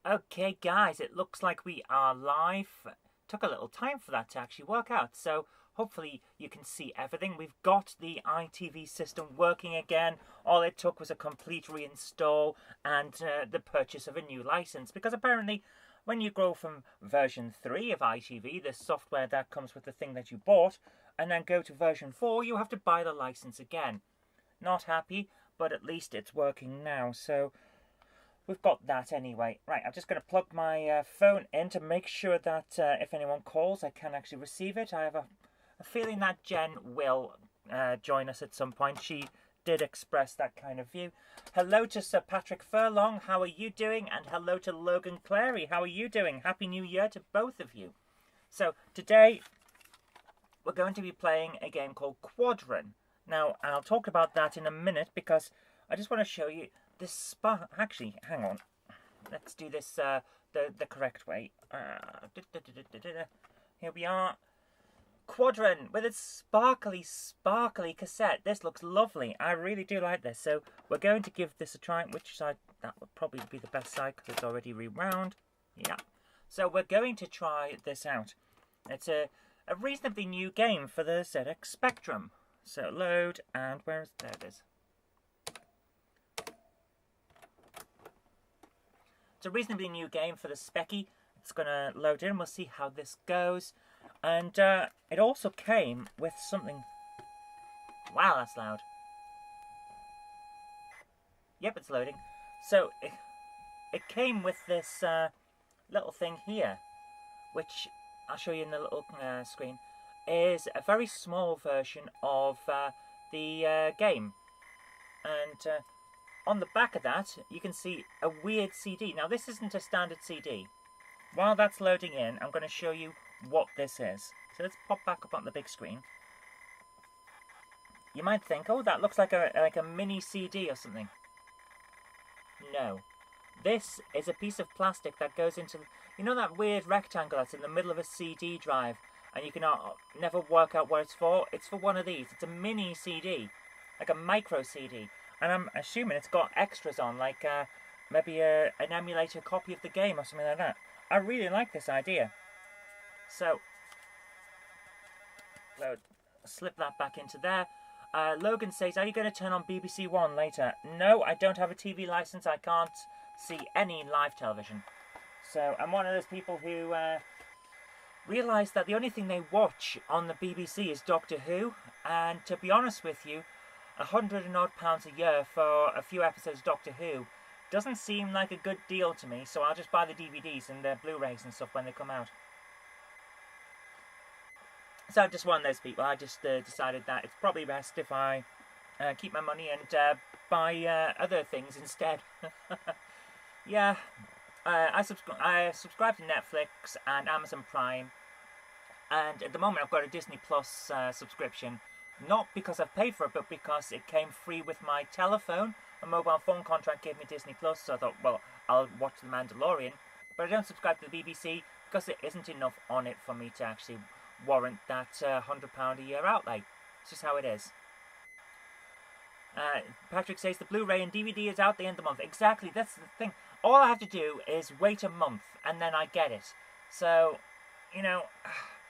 Okay guys, it looks like we are live. Took a little time for that to actually work out, so hopefully you can see everything. We've got the ITV system working again. All it took was a complete reinstall and the purchase of a new license, because apparently when you go from version 3 of ITV, the software that comes with the thing that you bought, and then go to version 4, you have to buy the license again. Not happy, but at least it's working now, so we've got that anyway. Right, I'm just going to plug my phone in to make sure that if anyone calls, I can actually receive it. I have a feeling that Jen will join us at some point. She did express that kind of view. Hello to Sir Patrick Furlong, how are you doing? And hello to Logan Clary, how are you doing? Happy New Year to both of you. So, today, we're going to be playing a game called Quadron. Now, I'll talk about that in a minute, because I just want to show you this spark. Actually, hang on. Let's do this the correct way. Here we are. Quadrant with its sparkly cassette. This looks lovely. I really do like this. So we're going to give this a try. Which side? That would probably be the best side because it's already rewound. Yeah. So we're going to try this out. It's a reasonably new game for the ZX Spectrum. So load, and there it is. It's a reasonably new game for the Specky. It's going to load in. We'll see how this goes. And it also came with something. Wow, that's loud. Yep, it's loading. So it came with this little thing here, which I'll show you in the little screen, is a very small version of the game. And on the back of that, you can see a weird CD. Now, this isn't a standard CD. While that's loading in, I'm going to show you what this is. So let's pop back up on the big screen. You might think, oh, that looks like a mini CD or something. No. This is a piece of plastic that goes into, you know, that weird rectangle that's in the middle of a CD drive, and you can never work out what it's for? It's for one of these. It's a mini CD, like a micro CD. And I'm assuming it's got extras on, like maybe an emulator copy of the game or something like that. I really like this idea. So, slip that back into there. Logan says, are you going to turn on BBC One later? No, I don't have a TV license. I can't see any live television. So, I'm one of those people who realise that the only thing they watch on the BBC is Doctor Who. And to be honest with you, £100 and odd a year for a few episodes of Doctor Who doesn't seem like a good deal to me, so I'll just buy the DVDs and the Blu-rays and stuff when they come out. So I'm just one of those people. I just decided that it's probably best if I keep my money and buy other things instead. Yeah, I subscribe to Netflix and Amazon Prime, and at the moment I've got a Disney Plus subscription. Not because I've paid for it, but because it came free with my telephone. A mobile phone contract gave me Disney Plus, so I thought, well, I'll watch The Mandalorian. But I don't subscribe to the BBC because there isn't enough on it for me to actually warrant that £100 a year outlay. It's just how it is. Patrick says the Blu-ray and DVD is out the end of the month. Exactly, that's the thing. All I have to do is wait a month, and then I get it. So, you know,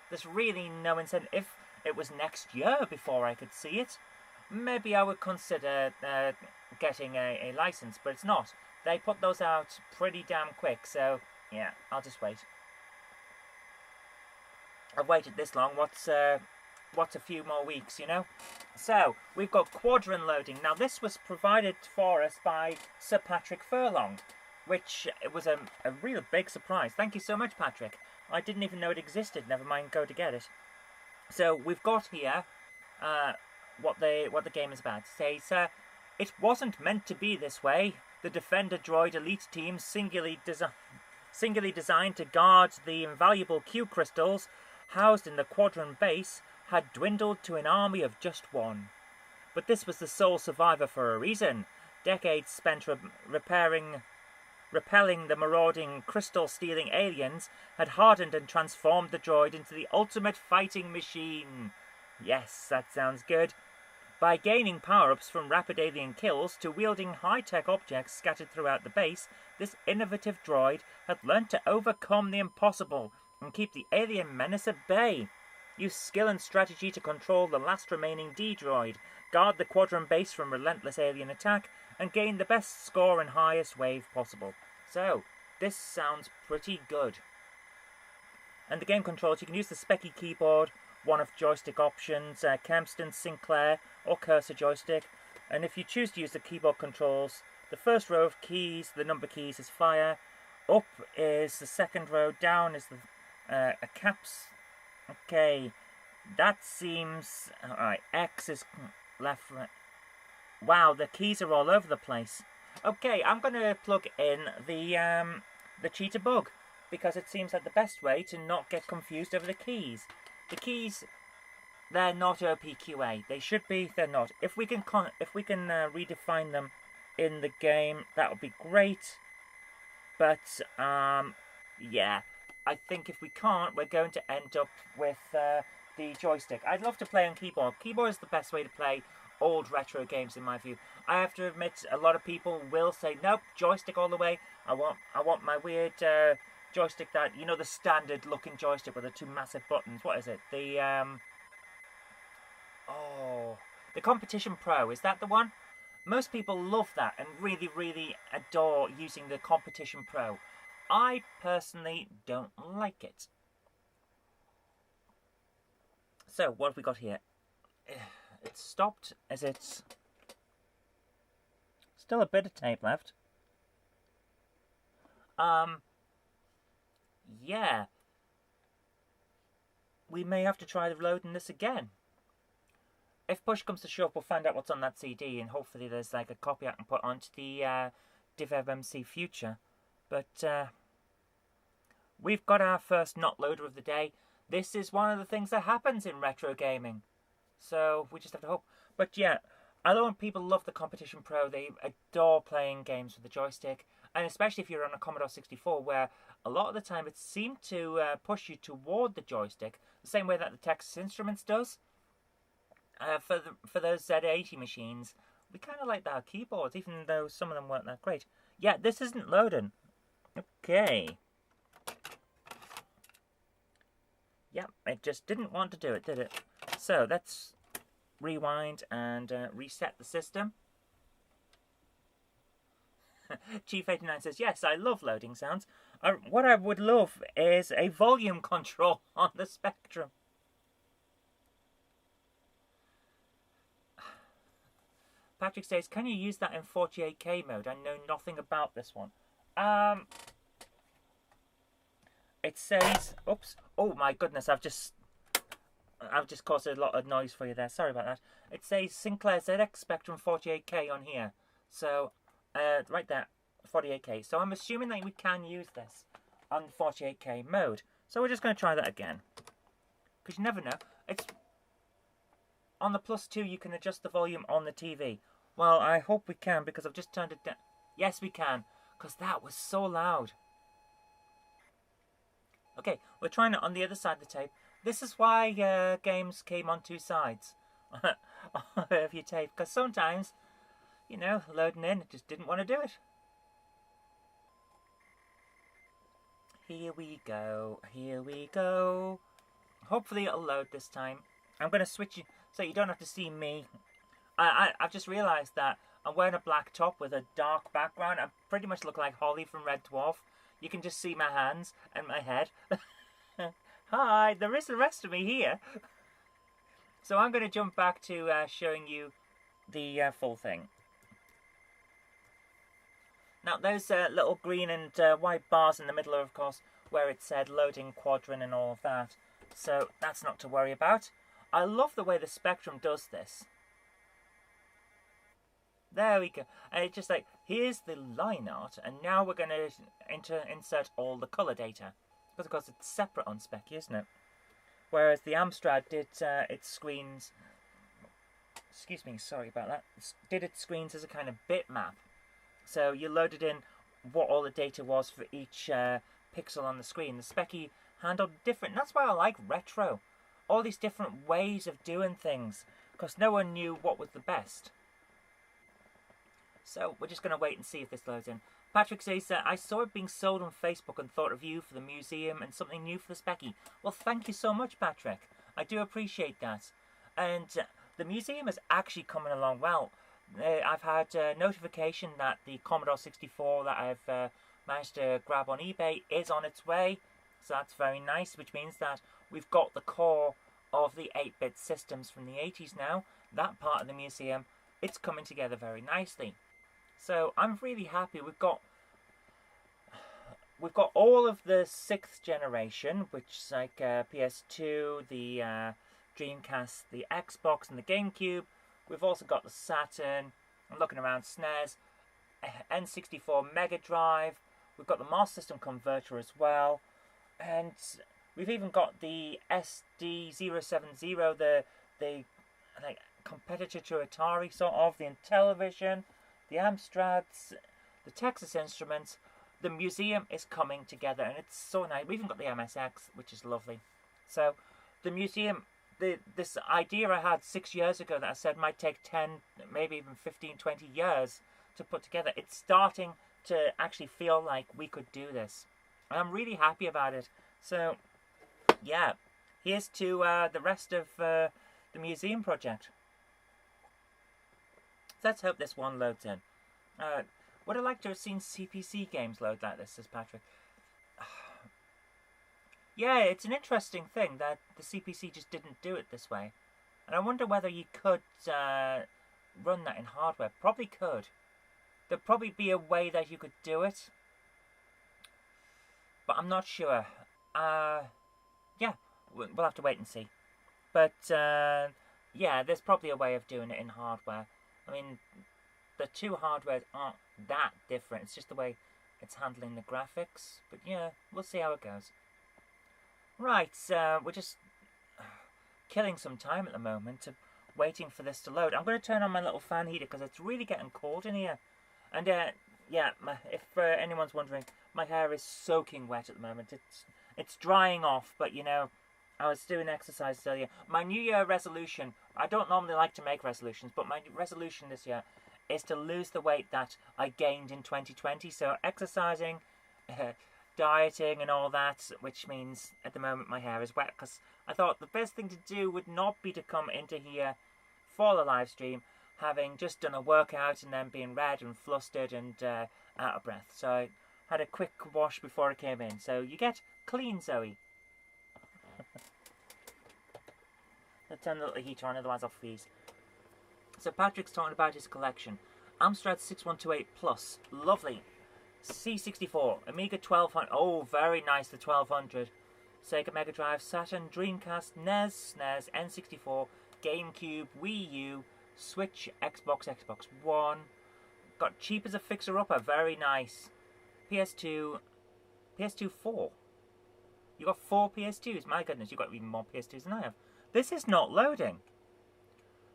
there's really no incentive. If it was next year before I could see it, maybe I would consider getting a license, but it's not. They put those out pretty damn quick, so yeah, I'll just wait. I've waited this long, what's a few more weeks, you know? So, we've got Quadron loading. Now, this was provided for us by Sir Patrick Furlong, which was a real big surprise. Thank you so much, Patrick. I didn't even know it existed, never mind go to get it. So we've got here what the game is about. It says, it wasn't meant to be this way. The Defender Droid Elite Team, singularly designed to guard the invaluable Q crystals housed in the Quadrant base, had dwindled to an army of just one. But this was the sole survivor for a reason. Decades spent repelling the marauding, crystal-stealing aliens had hardened and transformed the droid into the ultimate fighting machine. Yes, that sounds good. By gaining power-ups from rapid alien kills to wielding high-tech objects scattered throughout the base, this innovative droid had learned to overcome the impossible and keep the alien menace at bay. Use skill and strategy to control the last remaining D-droid, guard the Quadrant base from relentless alien attack, and gain the best score and highest wave possible. So, this sounds pretty good. And the game controls, you can use the Specky keyboard, one of joystick options, Kempston, Sinclair, or cursor joystick. And if you choose to use the keyboard controls, the first row of keys, the number keys, is fire. Up is the second row. Down is the a caps. Okay, that seems alright. X is left, right. Wow, the keys are all over the place. Okay, I'm gonna plug in the cheater bug because it seems like the best way to not get confused over the keys. The keys, they're not OPQA. They should be. They're not. If we can redefine them in the game, that would be great. But yeah, I think if we can't, we're going to end up with the joystick. I'd love to play on keyboard. Keyboard is the best way to play old retro games, in my view. I have to admit, a lot of people will say, nope, joystick all the way. I want my weird joystick that, you know, the standard looking joystick with the two massive buttons. What is it? The Competition Pro. Is that the one? Most people love that and really, really adore using the Competition Pro. I personally don't like it. So, what have we got here? It's stopped. Is it still a bit of tape left? Yeah. We may have to try loading this again. If push comes to shove, we'll find out what's on that CD, and hopefully there's like a copy I can put onto the DivMC Future. But we've got our first not loader of the day. This is one of the things that happens in retro gaming. So we just have to hope. But yeah, I know people love the Competition Pro. They adore playing games with the joystick. And especially if you're on a Commodore 64, where a lot of the time it seemed to push you toward the joystick, the same way that the Texas Instruments does. For those Z80 machines, we kind of like our keyboards, even though some of them weren't that great. Yeah, this isn't loading. Okay. Yeah, it just didn't want to do it, did it? So let's rewind and reset the system. Chief89 says, yes, I love loading sounds. What I would love is a volume control on the Spectrum. Patrick says, can you use that in 48K mode? I know nothing about this one. It says, oops, oh my goodness, I've just caused a lot of noise for you there. Sorry about that. It says Sinclair ZX Spectrum 48K on here. So, right there, 48K. So I'm assuming that we can use this on 48K mode. So we're just going to try that again. Because you never know. It's on the +2, you can adjust the volume on the TV. Well, I hope we can, because I've just turned it down. Yes, we can, because that was so loud. Okay, we're trying it on the other side of the tape. This is why games came on two sides of your tape, because sometimes, you know, loading in, it just didn't want to do it. Here we go, here we go. Hopefully it'll load this time. I'm going to switch you so you don't have to see me. I've just realised that I'm wearing a black top with a dark background. I pretty much look like Holly from Red Dwarf. You can just see my hands and my head. Hi, there is the rest of me here. So I'm going to jump back to showing you the full thing. Now, those little green and white bars in the middle are, of course, where it said loading Quadrant and all of that. So that's not to worry about. I love the way the Spectrum does this. There we go. And it's just like, here's the line art, and now we're going to insert all the colour data. Because, of course, it's separate on Specky, isn't it? Whereas the Amstrad did its screens... Excuse me, sorry about that. Did its screens as a kind of bitmap. So you loaded in what all the data was for each pixel on the screen. The Specky handled different. That's why I like retro. All these different ways of doing things. because no one knew what was the best. So we're just going to wait and see if this loads in. Patrick says, I saw it being sold on Facebook and thought of you for the museum and something new for the Specky. Well, thank you so much, Patrick. I do appreciate that. And the museum is actually coming along well. I've had notification that the Commodore 64 that I've managed to grab on eBay is on its way. So that's very nice, which means that we've got the core of the 8-bit systems from the 80s now. That part of the museum, it's coming together very nicely. So I'm really happy. We've got all of the 6th generation, which is like PS2, the Dreamcast, the Xbox, and the GameCube. We've also got the Saturn. I'm looking around, SNES, N64, Mega Drive. We've got the Master System Converter as well, and we've even got the SD070, the like competitor to Atari, sort of, the Intellivision, the Amstrads, the Texas Instruments. The museum is coming together, and it's so nice. We've even got the MSX, which is lovely. So the museum, this idea I had 6 years ago that I said might take 10, maybe even 15, 20 years to put together, it's starting to actually feel like we could do this. And I'm really happy about it. So, yeah, here's to the rest of the museum project. Let's hope this one loads in. Would I like to have seen CPC games load like this, says Patrick. Yeah, it's an interesting thing that the CPC just didn't do it this way. And I wonder whether you could run that in hardware. Probably could. There'd probably be a way that you could do it. But I'm not sure. Yeah, we'll have to wait and see. But, yeah, there's probably a way of doing it in hardware. I mean, the two hardwares aren't that different. It's just the way it's handling the graphics. But yeah, we'll see how it goes. Right, we're just killing some time at the moment, waiting for this to load. I'm going to turn on my little fan heater because it's really getting cold in here. And yeah, if anyone's wondering, my hair is soaking wet at the moment. It's drying off, but you know, I was doing exercise earlier. My New Year resolution, I don't normally like to make resolutions, but my resolution this year is to lose the weight that I gained in 2020. So exercising, dieting and all that, which means at the moment my hair is wet, because I thought the best thing to do would not be to come into here for the live stream having just done a workout and then being red and flustered and out of breath. So I had a quick wash before I came in. So you get clean, Zoe. Let's turn the little heater on, otherwise I'll freeze. So Patrick's talking about his collection. Amstrad 6128 Plus, lovely. C64, Amiga 1200, oh very nice, the 1200. Sega Mega Drive, Saturn, Dreamcast, NES, SNES, N64, GameCube, Wii U, Switch, Xbox, Xbox One. Got cheap as a fixer-upper, very nice. PS2, PS2 4. You got 4 PS2s, my goodness, you got even more PS2s than I have. This is not loading.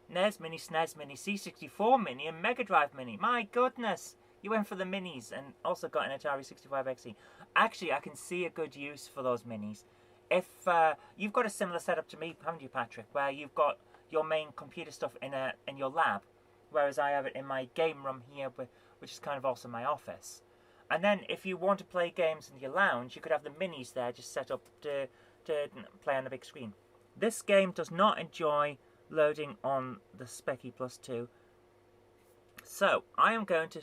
NES Mini, SNES Mini, C64 Mini, and Mega Drive Mini. My goodness! You went for the minis and also got an Atari 65XE. Actually, I can see a good use for those minis. If you've got a similar setup to me, haven't you, Patrick, where you've got your main computer stuff in your lab, whereas I have it in my game room here, which is kind of also my office. And then if you want to play games in your lounge, you could have the minis there just set up to play on the big screen. This game does not enjoy loading on the Specky Plus 2. So, I'm going to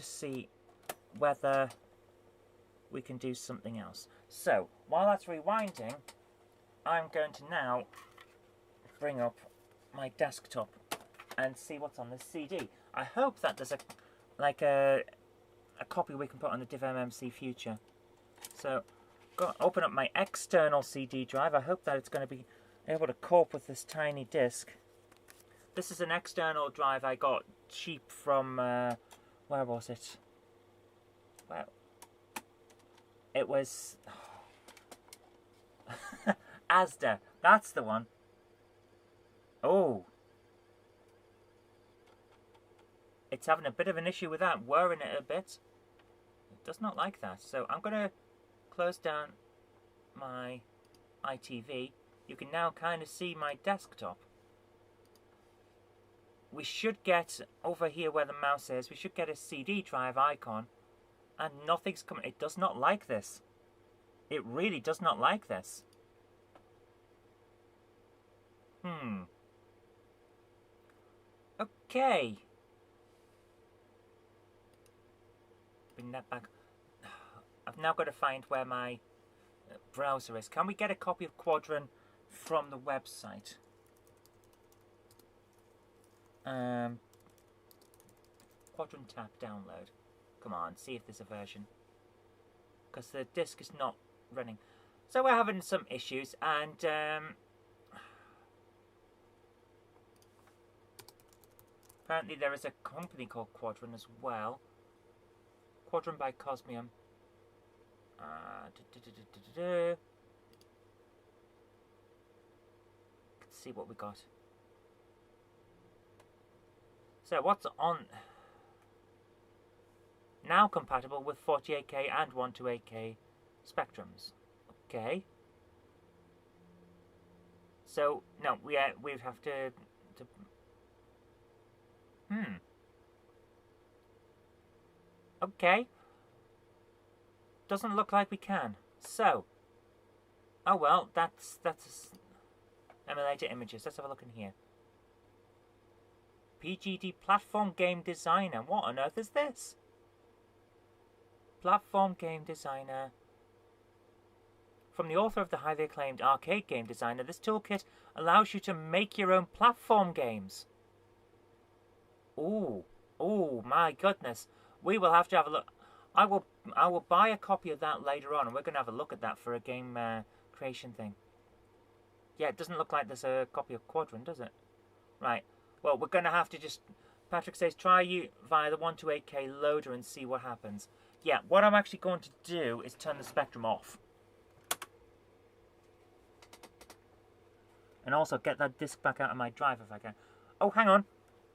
see whether we can do something else. So, while that's rewinding, I'm going to now bring up my desktop and see what's on this CD. I hope that there's a copy we can put on the DivMMC Future. So, open up my external CD drive. I hope that it's going to be able to cope with this tiny disc. This is an external drive I got cheap from, where was it? Well, it was Asda. That's the one. Oh. It's having a bit of an issue with that, whirring it a bit. It does not like that. So I'm going to close down my ITV you can now kind of see my desktop. We should get, over here where the mouse is, we should get a CD drive icon. And nothing's coming. It does not like this. It really does not like this. Okay. Bring that back. I've now got to find where my browser is. Can we get a copy of Quadron from the website? Quadrant tab download. Come on, see if there's a version. Because the disk is not running. So we're having some issues, and apparently there is a company called Quadron as well. Quadron by Cosmium. Let's see what we got. So what's on? Now compatible with 48K and 128K spectrums. Okay. So no, we have to. Okay. Doesn't look like we can. So. Oh well, that's emulator images. Let's have a look in here. PGD Platform Game Designer. What on earth is this? Platform Game Designer. From the author of the highly acclaimed Arcade Game Designer, this toolkit allows you to make your own platform games. Ooh, my goodness. We will have to have a look. I will buy a copy of that later on, and we're going to have a look at that for a game creation thing. Yeah, it doesn't look like there's a copy of Quadrant, does it? Right. Well, we're going to have to just... Patrick says, try you via the 128K loader and see what happens. Yeah, what I'm actually going to do is turn the Spectrum off. And also get that disc back out of my drive if I can. Oh, hang on.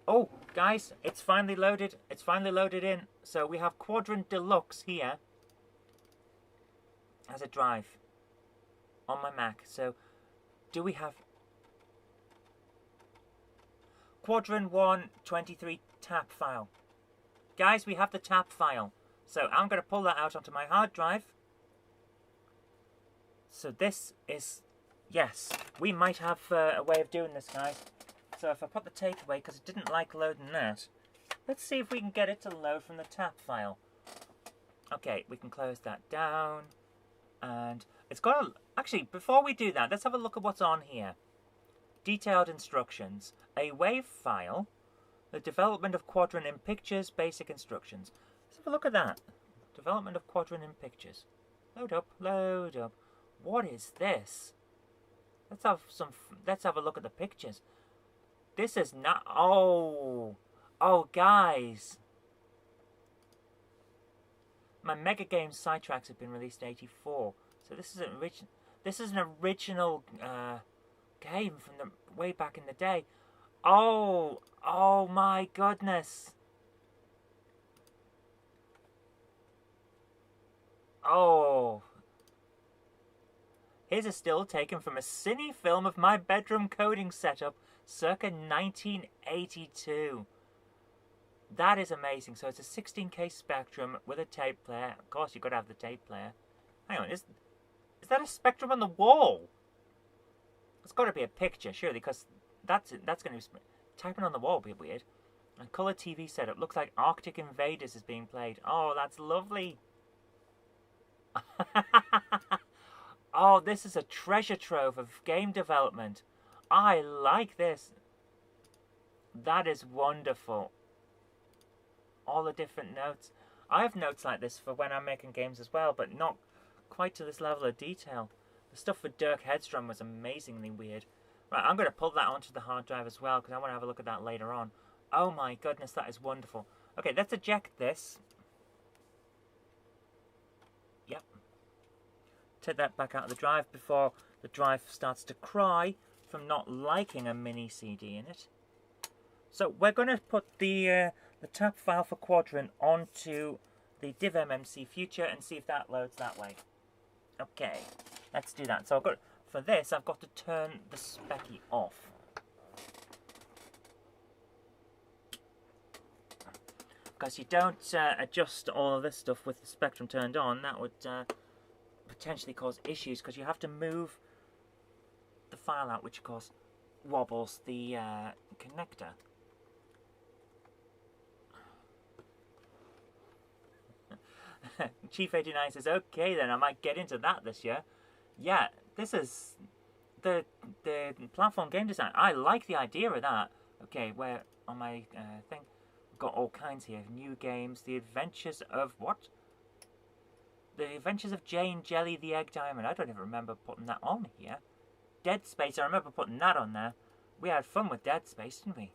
Oh, guys, it's finally loaded. It's finally loaded in. So we have Quadrant Deluxe here as a drive on my Mac. So do we have... Quadrant 123 tap file. Guys, we have the tap file. So I'm going to pull that out onto my hard drive. So this is... Yes, we might have a way of doing this, guys. So if I put the tape away, because it didn't like loading that, let's see if we can get it to load from the tap file. Okay, we can close that down. And it's got to... Actually, before we do that, let's have a look at what's on here. Detailed instructions, a WAV file, the development of Quadrant in pictures, basic instructions. Let's have a look at that. Development of Quadrant in pictures. Load up, load up. What is this? Let's have a look at the pictures. This is not... Oh, guys. My Mega Games sidetracks have been released in '84, so this is an original game from the way back in the day. Oh my goodness. Oh. Here's a still taken from a cine film of my bedroom coding setup circa 1982. That is amazing. So it's a 16K Spectrum with a tape player. Of course, you've got to have the tape player. Hang on, is that a Spectrum on the wall? It's got to be a picture, surely, because that's going to be... Typing on the wall would be weird. A colour TV setup. Looks like Arctic Invaders is being played. Oh, that's lovely. Oh, this is a treasure trove of game development. I like this. That is wonderful. All the different notes. I have notes like this for when I'm making games as well, but not quite to this level of detail. The stuff with Dirk Hedstrom was amazingly weird. Right, I'm going to pull that onto the hard drive as well, because I want to have a look at that later on. Oh my goodness, that is wonderful. Okay, let's eject this. Yep. Take that back out of the drive before the drive starts to cry from not liking a mini CD in it. So we're going to put the tap file for Quadrant onto the DivMMC Future and see if that loads that way. Okay, let's do that. So I've got for this, I've got to turn the specky off. Because you don't adjust all of this stuff with the spectrum turned on, that would potentially cause issues, because you have to move the file out, which of course wobbles the connector. Chief 89 says, okay then, I might get into that this year. Yeah, this is the platform game design. I like the idea of that. Okay, where on my thing, I've got all kinds here. New games, The Adventures of what? The Adventures of Jane Jelly the Egg Diamond. I don't even remember putting that on here. Dead Space, I remember putting that on there. We had fun with Dead Space, didn't we?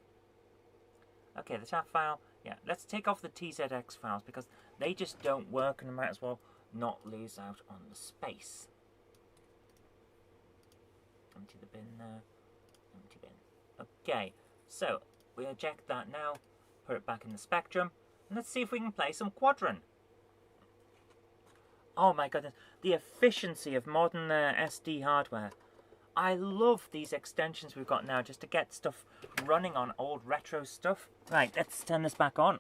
Okay, the tab file. Yeah, let's take off the TZX files because they just don't work and I might as well not lose out on the space. Empty the bin there. Empty bin. Okay, so we eject that now. Put it back in the Spectrum. And let's see if we can play some Quadrant. Oh my goodness, the efficiency of modern SD hardware. I love these extensions we've got now just to get stuff running on old retro stuff. Right, let's turn this back on.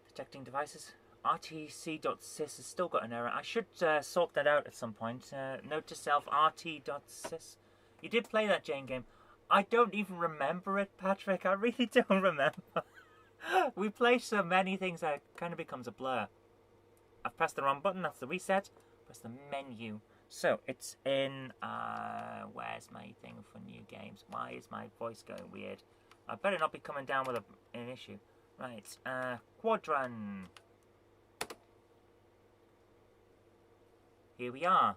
Detecting devices. RTC.sys has still got an error. I should sort that out at some point. Note to self, RT.sys. You did play that Jane game. I don't even remember it, Patrick. I really don't remember. We play so many things that it kind of becomes a blur. I've pressed the wrong button. That's the reset. Press the menu. So it's in where's my thing for new games? Why is my voice going weird? I better not be coming down with an issue. Right, Quadrant. Here we are.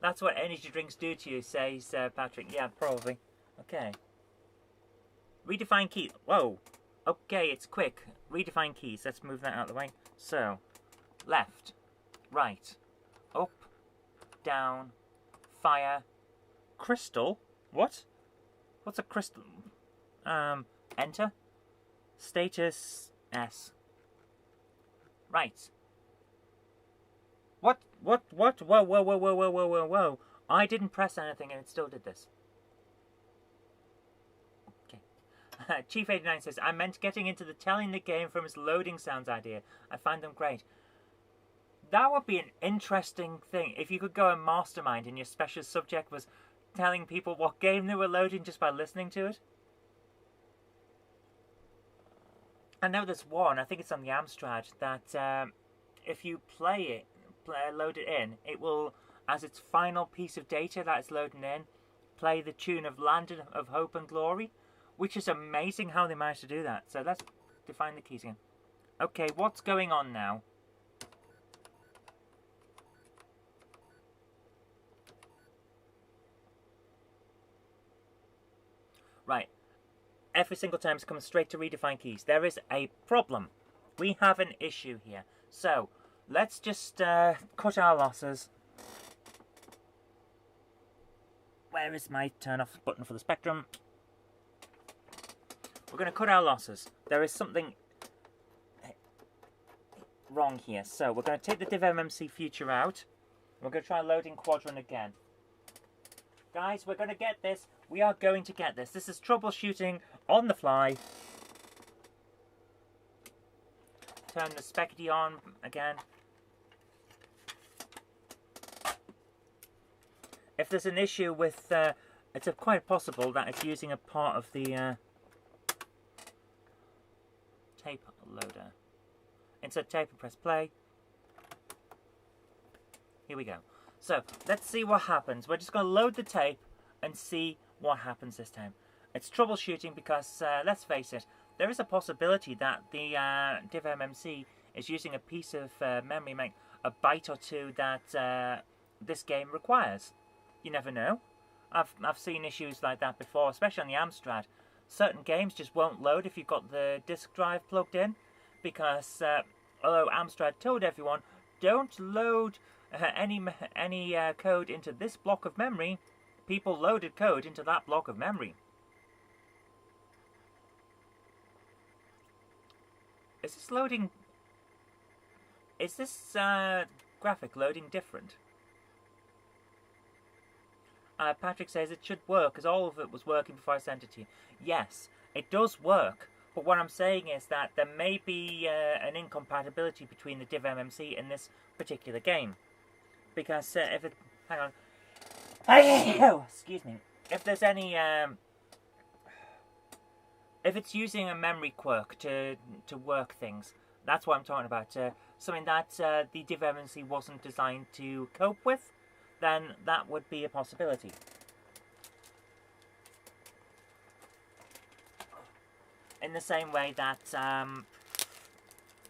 That's what energy drinks do to you, says Patrick. Yeah, probably. Okay. Redefine key. Whoa. Okay, it's quick. Redefine keys. Let's move that out of the way. So, left, right, up, down, fire, crystal. What? What's a crystal? Enter. Status S. Right. What? Whoa, whoa, whoa, whoa, whoa, whoa, whoa, whoa. I didn't press anything and it still did this. Okay. Chief 89 says, I meant getting into the telling the game from its loading sounds idea. I find them great. That would be an interesting thing if you could go and mastermind and your special subject was telling people what game they were loading just by listening to it. I know there's one, I think it's on the Amstrad, that if you play it, load it in, it will, as its final piece of data that it's loading in, play the tune of Land of Hope and Glory, which is amazing how they managed to do that. So let's define the keys again. Okay, what's going on now? Right. Every single time it's coming straight to redefine keys. There is a problem. We have an issue here. So, let's just cut our losses. Where is my turn off button for the Spectrum? We're going to cut our losses. There is something wrong here. So, we're going to take the DivMMC future out. We're going to try loading Quadrant again. Guys, we're going to get this. We are going to get this. This is troubleshooting on the fly. Turn the Specty on again. If there's an issue with, it's quite possible that it's using a part of the tape loader. Insert tape and press play. Here we go. So, let's see what happens. We're just going to load the tape and see what happens this time. It's troubleshooting because, let's face it, there is a possibility that the DivMMC is using a piece of memory, like a byte or two that this game requires. You never know. I've seen issues like that before, especially on the Amstrad. Certain games just won't load if you've got the disk drive plugged in, because although Amstrad told everyone, don't load any code into this block of memory, people loaded code into that block of memory. Is this loading? Is this graphic loading different? Patrick says it should work, because all of it was working before I sent it to you. Yes, it does work, but what I'm saying is that there may be an incompatibility between the div MMC and this particular game. Because if it... Hang on. Oh, excuse me. If there's any... if it's using a memory quirk to work things, that's what I'm talking about. Something that the div MMC wasn't designed to cope with, then that would be a possibility. In the same way that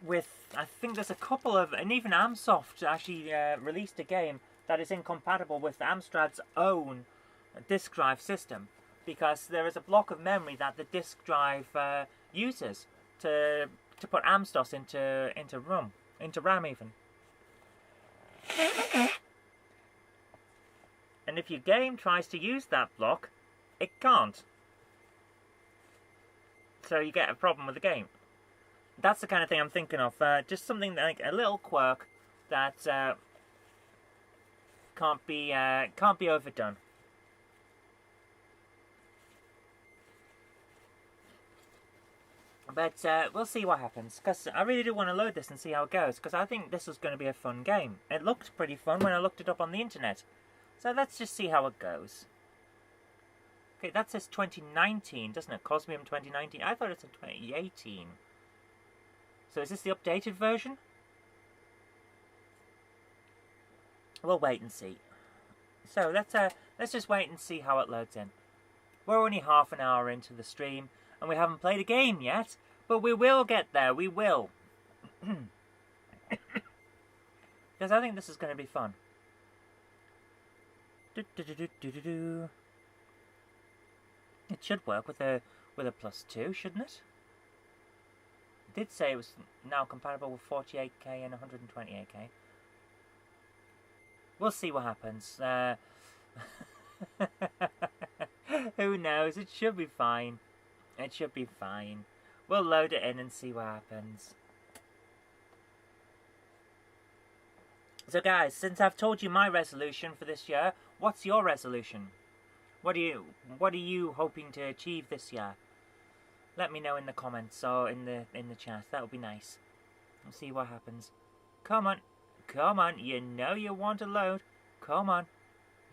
with, I think there's a couple of, and even Amsoft actually released a game that is incompatible with Amstrad's own disk drive system, because there is a block of memory that the disk drive uses to put Amstos into RAM even. And if your game tries to use that block, it can't. So you get a problem with the game. That's the kind of thing I'm thinking of. Just something like a little quirk that can't be overdone. But we'll see what happens, because I really do want to load this and see how it goes, because I think this is going to be a fun game. It looked pretty fun when I looked it up on the internet. So let's just see how it goes. Okay, that says 2019, doesn't it? Cosmium 2019. I thought it said 2018. So is this the updated version? We'll wait and see. So let's just wait and see how it loads in. We're only half an hour into the stream, and we haven't played a game yet, but we will get there. We will. Because I think this is going to be fun. It should work with a +2, shouldn't it? It did say it was now compatible with 48K and 128K. We'll see what happens. Who knows? It should be fine. It should be fine. We'll load it in and see what happens. So guys, since I've told you my resolution for this year, what's your resolution? What are you hoping to achieve this year? Let me know in the comments or in the chat. That would be nice. We'll see what happens. Come on. Come on. You know you want to load. Come on.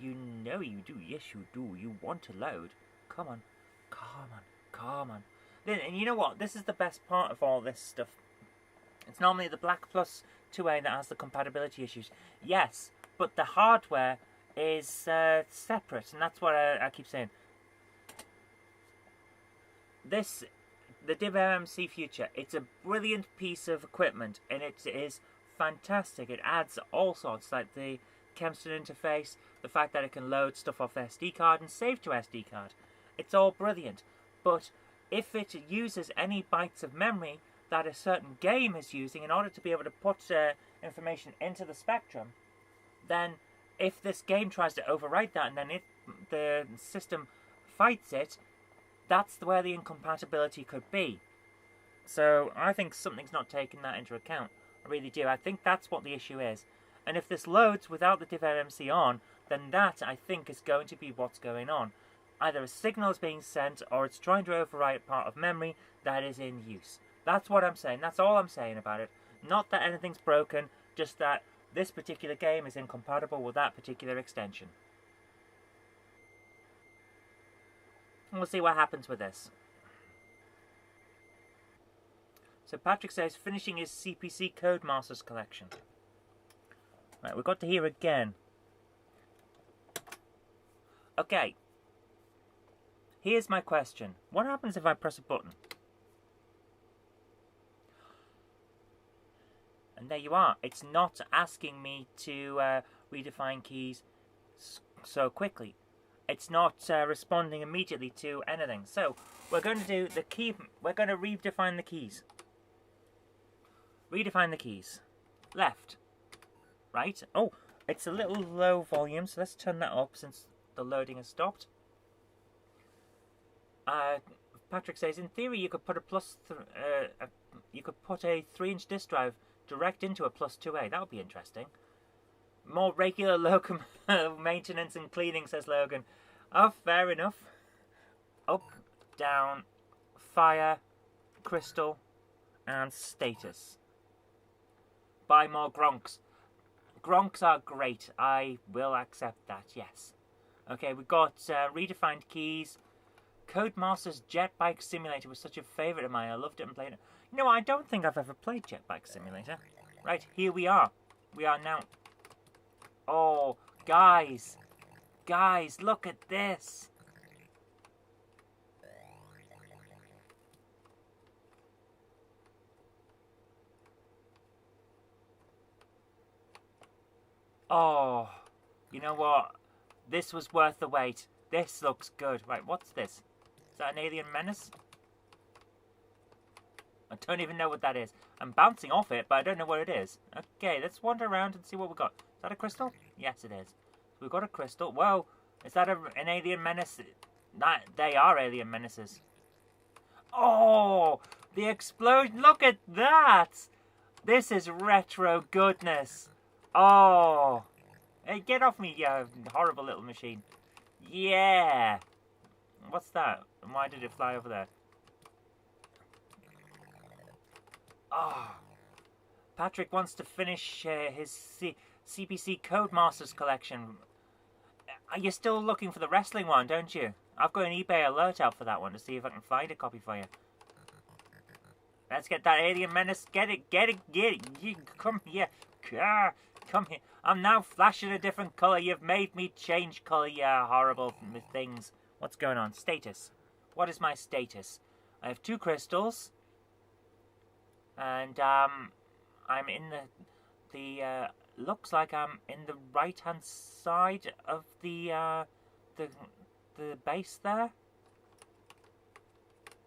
You know you do. Yes, you do. You want to load. Come on. Come on. Come on. And you know what? This is the best part of all this stuff. It's normally the Black Plus 2A that has the compatibility issues. Yes, but the hardware is separate, and that's what I keep saying. The div MMC Future, it's a brilliant piece of equipment, and it is fantastic. It adds all sorts, like the Chemstone interface, the fact that it can load stuff off the SD card and save to SD card. It's all brilliant. But if it uses any bytes of memory that a certain game is using in order to be able to put information into the spectrum, then if this game tries to overwrite that and then the system fights it, that's where the incompatibility could be. So I think something's not taking that into account. I really do. I think that's what the issue is. And if this loads without the div MMC on, then that, I think, is going to be what's going on. Either a signal is being sent, or it's trying to overwrite part of memory that is in use. That's what I'm saying. That's all I'm saying about it. Not that anything's broken, just that this particular game is incompatible with that particular extension. And we'll see what happens with this. So Patrick says, finishing his CPC Codemasters collection. Right, we've got to hear again. Okay. Here's my question. What happens if I press a button? And there you are. It's not asking me to redefine keys so quickly. It's not responding immediately to anything. So we're going to do the key. We're going to redefine the keys. Redefine the keys. Left. Right. Oh, it's a little low volume, so let's turn that up since the loading has stopped. Patrick says, in theory, you could put a 3-inch disk drive direct into a +2A. That would be interesting. More regular local maintenance and cleaning, says Logan. Oh, fair enough. Up, down, fire, crystal, and status. Buy more Gronks. Gronks are great. I will accept that, yes. Okay, we've got redefined keys. Codemaster's Jet Bike Simulator was such a favourite of mine. I loved it and played it. You know, I don't think I've ever played Jet Bike Simulator. Right, here we are. We are now... Oh, guys. Guys, look at this. Oh, you know what? This was worth the wait. This looks good. Right, what's this? Is that an alien menace? I don't even know what that is. I'm bouncing off it, but I don't know what it is. Okay, let's wander around and see what we got. Is that a crystal? Yes, it is. We've got a crystal. Whoa, is that an alien menace? They are alien menaces. Oh, the explosion. Look at that. This is retro goodness. Oh. Hey, get off me, you horrible little machine. Yeah. What's that? And why did it fly over there? Oh. Patrick wants to finish his CPC Codemasters collection. You're still looking for the wrestling one, don't you? I've got an eBay alert out for that one to see if I can find a copy for you. Let's get that alien menace. Get it, get it, get it. You come here. Come here. I'm now flashing a different colour. You've made me change colour, you horrible things. What's going on? Status. What is my status? I have 2 crystals. And, I'm in the looks like I'm in the right-hand side of the base there.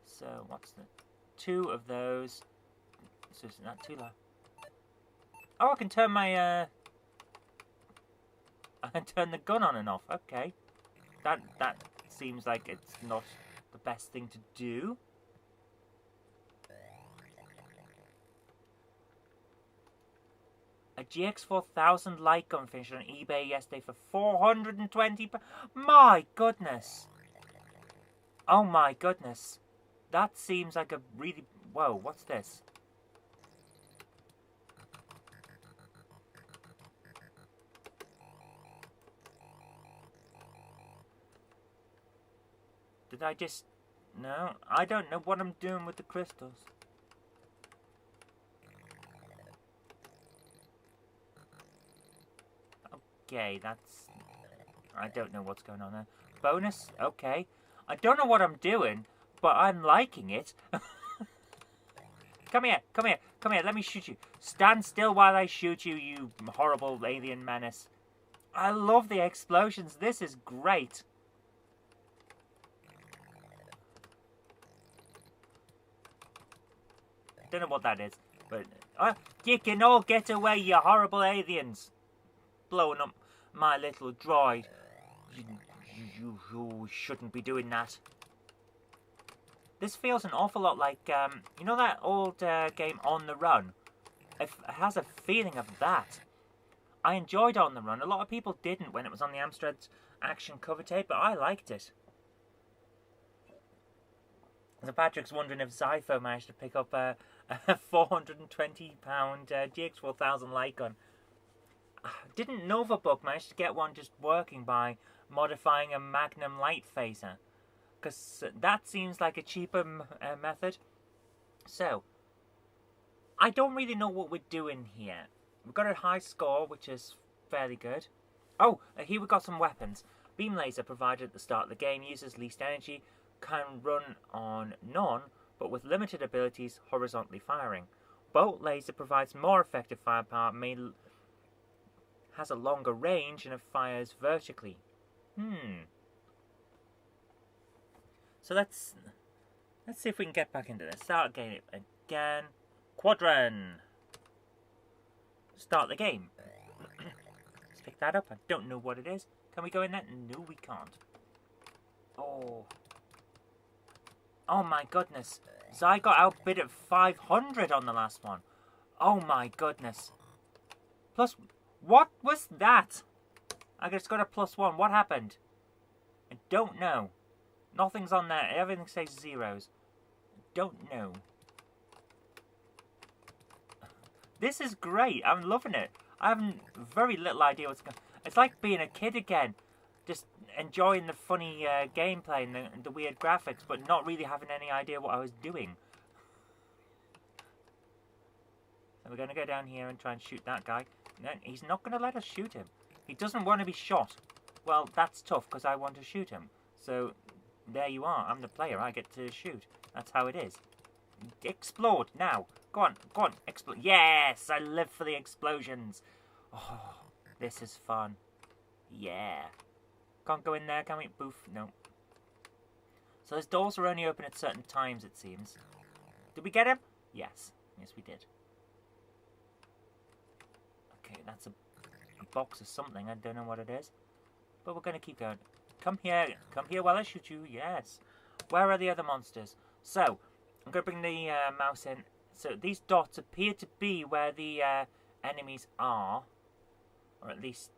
So, what's the... 2 of those. So, is that too low? Oh, I can turn my, I can turn the gun on and off. Okay. That seems like it's not the best thing to do. A GX4000 light gun finished on eBay yesterday for £420. My goodness. Oh my goodness. That seems like a really... Whoa, what's this? Did I just... No, I don't know what I'm doing with the crystals. Okay, that's... I don't know what's going on there. Bonus? Okay. I don't know what I'm doing, but I'm liking it. Come here, come here, come here, let me shoot you. Stand still while I shoot you, you horrible alien menace. I love the explosions. This is great. Don't know what that is, but you can all get away, you horrible aliens. Blowing up my little droid. You shouldn't be doing that. This feels an awful lot like, you know that old game On the Run? It has a feeling of that. I enjoyed On the Run. A lot of people didn't when it was on the Amstrad Action cover tape, but I liked it. So Patrick's wondering if Zypho managed to pick up a £420 GX4000 light gun. Didn't Novabook manage to get one just working by modifying a Magnum light phaser? Because that seems like a cheaper method. So, I don't really know what we're doing here. We've got a high score, which is fairly good. Oh, here we've got some weapons. Beam laser provided at the start of the game uses least energy, can run on none, but with limited abilities horizontally firing. Bolt laser provides more effective firepower, has a longer range, and it fires vertically. So let's see if we can get back into this. Start game again. Quadron. Start the game. Let's pick that up. I don't know what it is. Can we go in there? No, we can't. Oh. Oh my goodness. Zy got outbid at 500 on the last one. Oh my goodness. Plus, what was that? I just got a +1. What happened? I don't know. Nothing's on there. Everything says zeros. Don't know. This is great. I'm loving it. I have very little idea what's going on. It's like being a kid again. Just enjoying the funny gameplay and the weird graphics, but not really having any idea what I was doing. So we're going to go down here and try and shoot that guy. No, he's not going to let us shoot him. He doesn't want to be shot. Well, that's tough because I want to shoot him. So, there you are. I'm the player. I get to shoot. That's how it is. Explode now. Go on. Go on. Explode. Yes! I live for the explosions. Oh, this is fun. Yeah. Can't go in there, can we? Boof. No. So those doors are only open at certain times, it seems. Did we get him? Yes. Yes, we did. Okay, that's a box or something. I don't know what it is. But we're going to keep going. Come here. Come here while I shoot you. Yes. Where are the other monsters? So, I'm going to bring the mouse in. So, these dots appear to be where the enemies are. Or at least,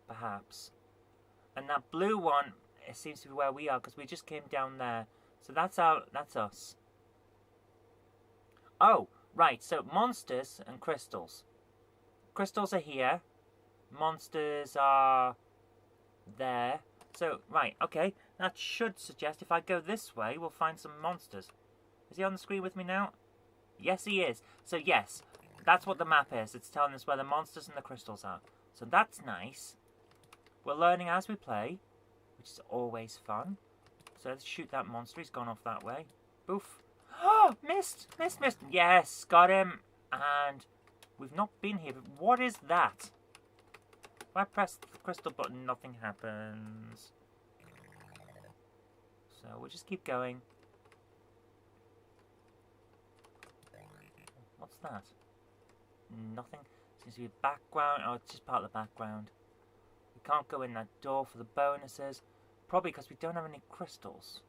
perhaps. And that blue one, it seems to be where we are, because we just came down there. So, that's us. Oh, right. So, monsters and crystals. Crystals are here. Monsters are there. So, right, okay. That should suggest if I go this way, we'll find some monsters. Is he on the screen with me now? Yes, he is. So, yes, that's what the map is. It's telling us where the monsters and the crystals are. So, that's nice. We're learning as we play, which is always fun. So, let's shoot that monster. He's gone off that way. Boof. Oh, missed! Missed, missed. Yes, got him. And we've not been here. But what is that? If I press the crystal button, nothing happens. So we'll just keep going. What's that? Nothing. Seems to be a background. Oh, it's just part of the background. We can't go in that door for the bonuses. Probably because we don't have any crystals.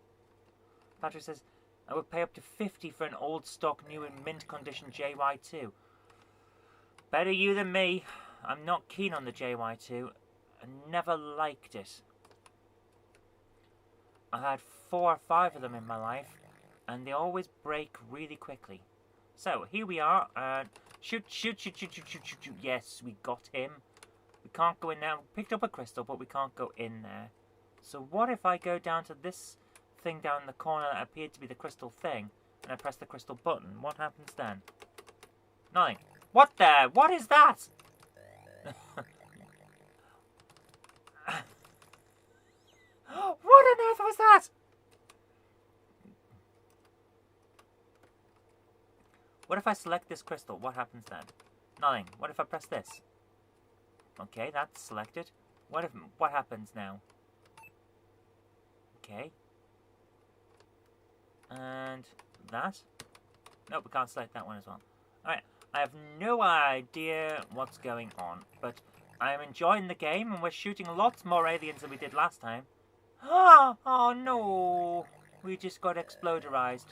Patrick says, I would pay up to 50 for an old stock, new in mint condition JY2. Better you than me. I'm not keen on the JY2. I never liked it. I had 4 or 5 of them in my life, and they always break really quickly. So, here we are. Shoot, shoot, shoot, shoot, shoot, shoot, shoot, shoot. Yes, we got him. We can't go in there. We picked up a crystal, but we can't go in there. So what if I go down to this thing down in the corner that appeared to be the crystal thing, and I press the crystal button? What happens then? Nothing. What the? What is that? What on earth was that? What if I select this crystal? What happens then? Nothing. What if I press this? Okay, that's selected. What happens now? Okay. And that? Nope, we can't select that one as well. Alright, I have no idea what's going on, but I'm enjoying the game, and we're shooting lots more aliens than we did last time. Oh no! We just got exploderized.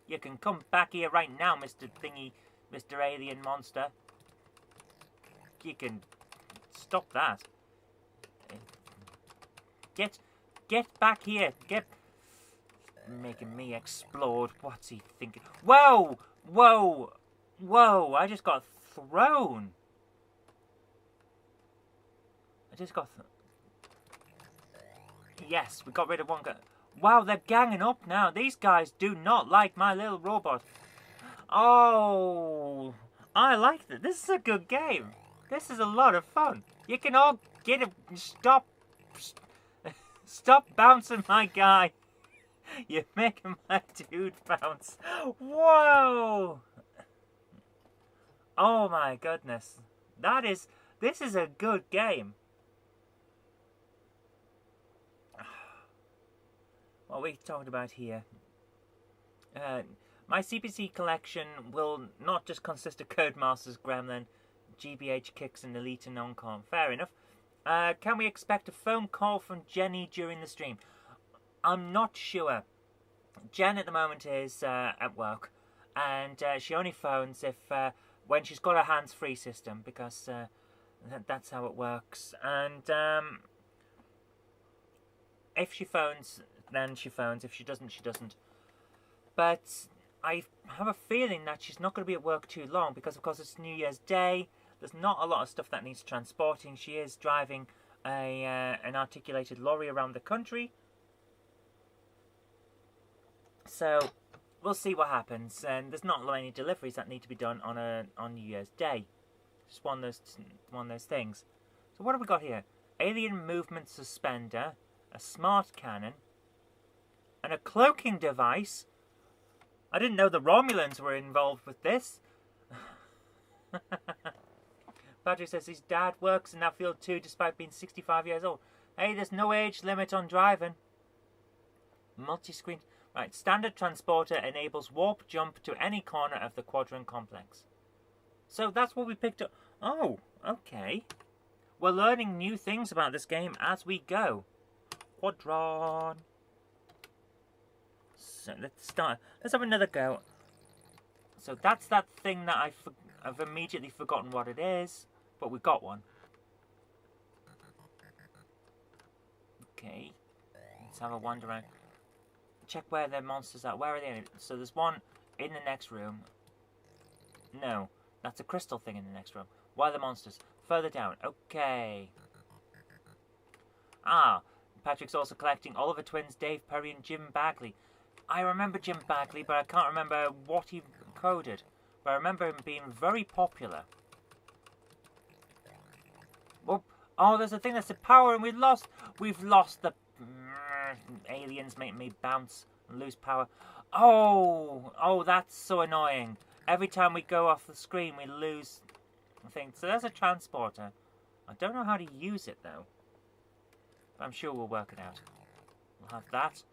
You can come back here right now, Mr. Thingy, Mr. Alien Monster. You can stop that. Get back here. Making me explode. What's he thinking? Whoa! Whoa! Whoa! I just got thrown. Yes, we got rid of one guy. Wow, they're ganging up now. These guys do not like my little robot. Oh, I like it. This is a good game. This is a lot of fun. You can all get it. Stop bouncing my guy. You're making my dude bounce. Whoa. Oh my goodness. This is a good game. What are we talking about here? My CPC collection will not just consist of Codemasters, Gremlin, GBH Kicks and Elite and Noncom. Fair enough. Can we expect a phone call from Jenny during the stream? I'm not sure. Jen at the moment is at work, and she only phones if when she's got a hands-free system, because that's how it works. And if she phones, then she phones. If she doesn't, she doesn't. But I have a feeling that she's not going to be at work too long, because of course it's New Year's Day. There's not a lot of stuff that needs transporting. She is driving an articulated lorry around the country. So we'll see what happens. And there's not many deliveries that need to be done on New Year's Day. Just one of those things. So what have we got here? Alien movement suspender, a smart cannon, and a cloaking device. I didn't know the Romulans were involved with this. Patrick says his dad works in that field too, despite being 65 years old. Hey, there's no age limit on driving. Multi-screen. Right, standard transporter enables warp jump to any corner of the Quadrant complex. So that's what we picked up. Oh, okay. We're learning new things about this game as we go. Quadron. So let's start. Let's have another go. So that's that thing that I've immediately forgotten what it is, but we got one. Okay. Let's have a wander around. Check where the monsters are. Where are they? So there's one in the next room. No, that's a crystal thing in the next room. Where are the monsters? Further down. Okay. Ah, Patrick's also collecting Oliver Twins, Dave Perry, and Jim Bagley. I remember Jim Bagley, but I can't remember what he coded. But I remember him being very popular. Oh, there's a thing that's the power, and we've lost the aliens make me bounce and lose power. Oh, that's so annoying. Every time we go off the screen, we lose the thing. So there's a transporter. I don't know how to use it though, but I'm sure we'll work it out. We'll have that.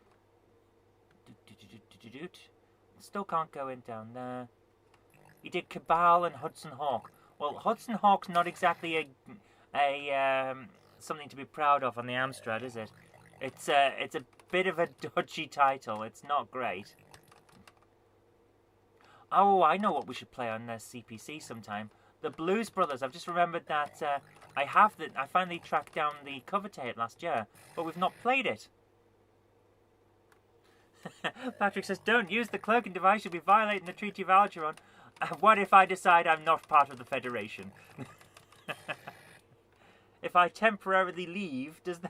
Still can't go in down there. He did Cabal and Hudson Hawk. Well, Hudson Hawk's not exactly a something to be proud of on the Amstrad, is it? It's a bit of a dodgy title. It's not great. Oh, I know what we should play on CPC sometime. The Blues Brothers. I've just remembered that I finally tracked down the cover to it last year, but we've not played it. Patrick says, don't use the cloaking device, you'll be violating the Treaty of Algeron. What if I decide I'm not part of the Federation? If I temporarily leave, does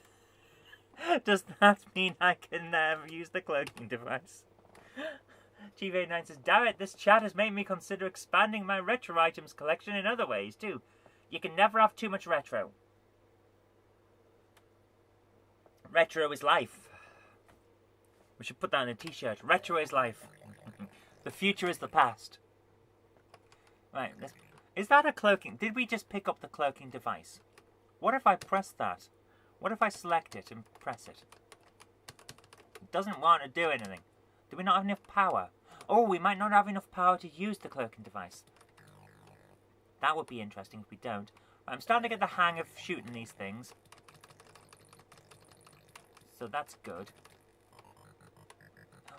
that mean I can use the cloaking device? GV9 says, damn it, this chat has made me consider expanding my retro items collection in other ways too. You can never have too much retro. Retro is life. We should put that on a t-shirt. Retro is life. The future is the past. Right, is that a cloaking? Did we just pick up the cloaking device? What if I press that? What if I select it and press it? It doesn't want to do anything. Do we not have enough power? Oh, we might not have enough power to use the cloaking device. That would be interesting if we don't. Right, I'm starting to get the hang of shooting these things. So that's good.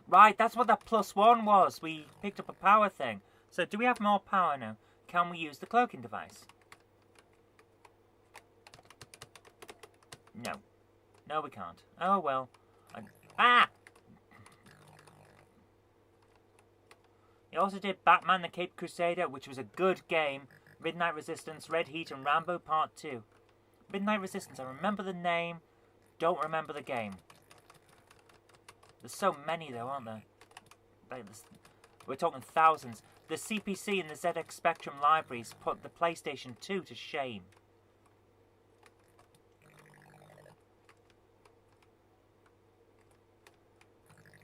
Right, that's what that +1 was. We picked up a power thing. So do we have more power now? Can we use the cloaking device? No. No, we can't. Oh, well. Ah! He also did Batman the Caped Crusader, which was a good game. Midnight Resistance, Red Heat, and Rambo Part 2. Midnight Resistance, I remember the name, don't remember the game. There's so many though, aren't there? We're talking thousands. The CPC and the ZX Spectrum libraries put the PlayStation 2 to shame.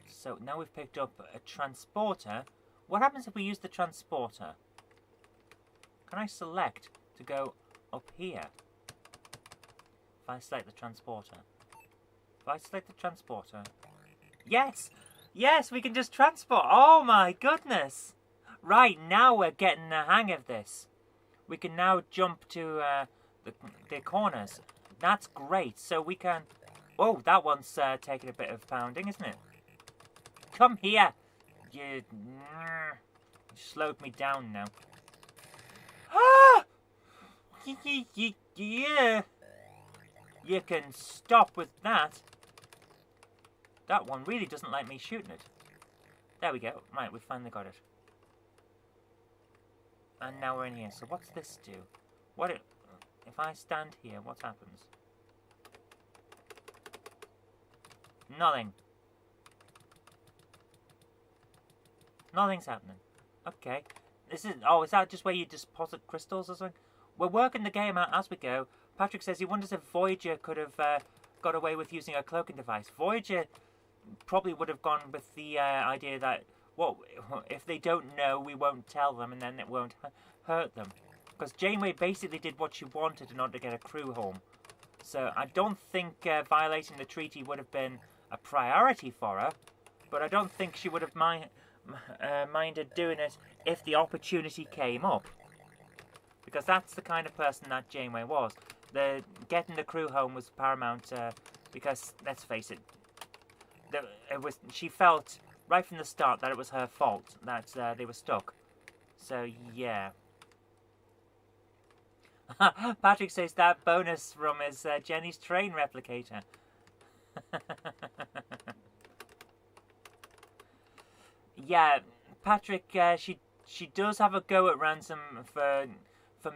So now we've picked up a transporter. What happens if we use the transporter? Can I select to go up here? If I select the transporter. If I select the transporter. Yes! Yes, we can just transport. Oh my goodness! Right, now we're getting the hang of this. We can now jump to the corners. That's great. So we can... Oh, that one's taking a bit of pounding, isn't it? Come here! You slowed me down now. Yeah. You can stop with that. That one really doesn't like me shooting it. There we go. Right, we finally got it. And now we're in here. So what's this do? If I stand here, what happens? Nothing. Nothing's happening. Okay. Is that just where you deposit crystals or something? We're working the game out as we go. Patrick says he wonders if Voyager could have got away with using a cloaking device. Voyager probably would have gone with the idea that, well, if they don't know, we won't tell them, and then it won't hurt them. Because Janeway basically did what she wanted in order to get a crew home. So I don't think violating the treaty would have been a priority for her, but I don't think she would have minded doing it if the opportunity came up. Because that's the kind of person that Janeway was. Getting the crew home was paramount, because, let's face it, she felt right from the start that it was her fault that they were stuck. So, yeah. Patrick says that bonus room is Jenny's train replicator. Yeah, Patrick, she does have a go at Ransom for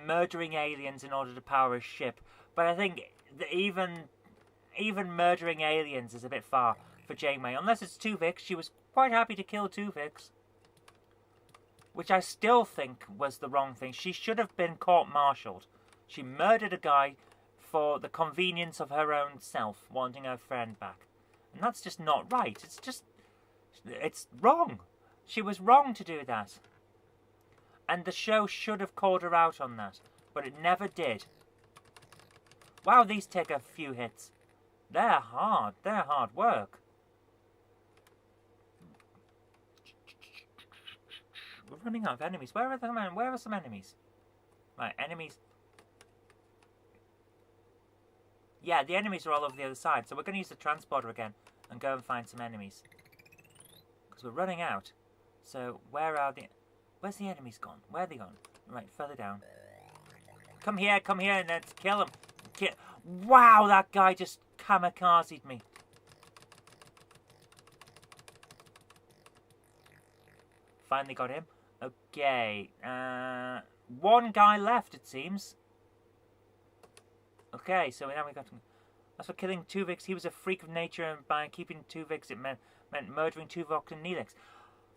murdering aliens in order to power a ship, but I think that even murdering aliens is a bit far for Janeway. Unless it's Tuvix, she was quite happy to kill Tuvix, which I still think was the wrong thing. She should have been court-martialed. She murdered a guy for the convenience of her own self, wanting her friend back. And that's just not right. It's wrong. She was wrong to do that. And the show should have called her out on that, but it never did. Wow, these take a few hits. They're hard. They're hard work. We're running out of enemies. Where are some enemies? Right, enemies. Yeah, the enemies are all over the other side, so we're going to use the transporter again and go and find some enemies. Because we're running out. So, where's the enemies gone? Where are they gone? Right, further down. Come here, and let's kill him. Wow, that guy just kamikazed me. Finally got him. Okay, one guy left, it seems. Okay, so now we got him. As for killing Tuvix, he was a freak of nature, and by keeping Tuvix, it meant murdering Tuvok and Neelix.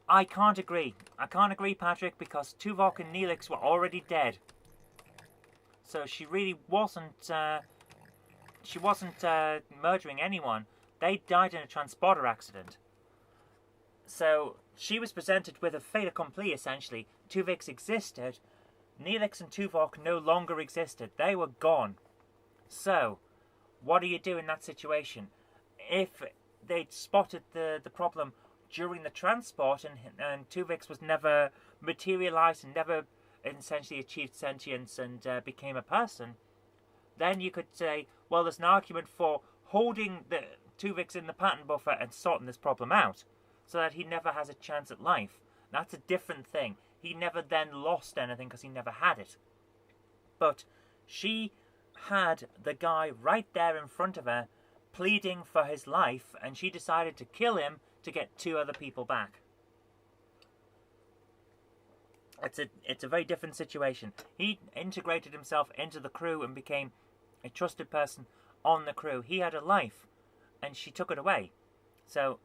I can't agree. I can't agree, Patrick, because Tuvok and Neelix were already dead. So she really wasn't. She wasn't murdering anyone. They died in a transporter accident. So she was presented with a fait accompli, essentially. Tuvix existed. Neelix and Tuvok no longer existed. They were gone. So, what do you do in that situation? If they'd spotted the problem during the transport and Tuvix was never materialized and never essentially achieved sentience and became a person, then you could say, well, there's an argument for holding the Tuvix in the pattern buffer and sorting this problem out so that he never has a chance at life. That's a different thing. He never then lost anything because he never had it. But she had the guy right there in front of her pleading for his life, and she decided to kill him to get two other people back. It's a very different situation. He integrated himself into the crew and became a trusted person on the crew. He had a life, and she took it away. So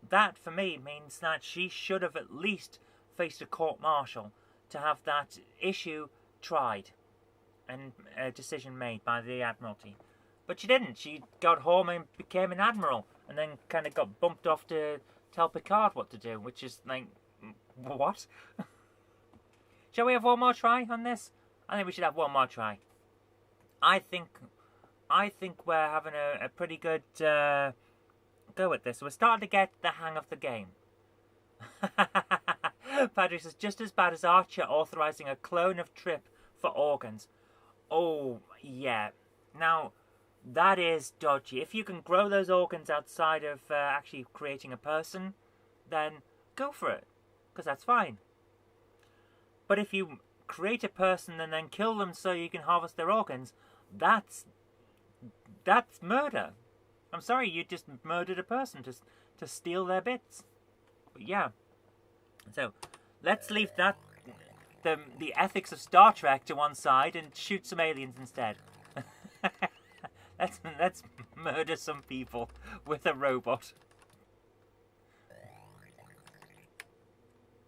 that, for me, means that she should have at least faced a court-martial to have that issue tried and a decision made by the Admiralty. But she didn't. She got home and became an admiral, and then kind of got bumped off to tell Picard what to do, which is like, what? Shall we have one more try on this? I think we should have one more try. I think we're having a pretty good go at this. We're starting to get the hang of the game. Patrick says, just as bad as Archer authorizing a clone of Trip for organs. Oh, yeah. Now, that is dodgy. If you can grow those organs outside of actually creating a person, then go for it, because that's fine. But if you create a person and then kill them so you can harvest their organs, that's murder. I'm sorry, you just murdered a person to steal their bits. But yeah. So, let's leave that, the ethics of Star Trek to one side and shoot some aliens instead. Let's murder some people with a robot.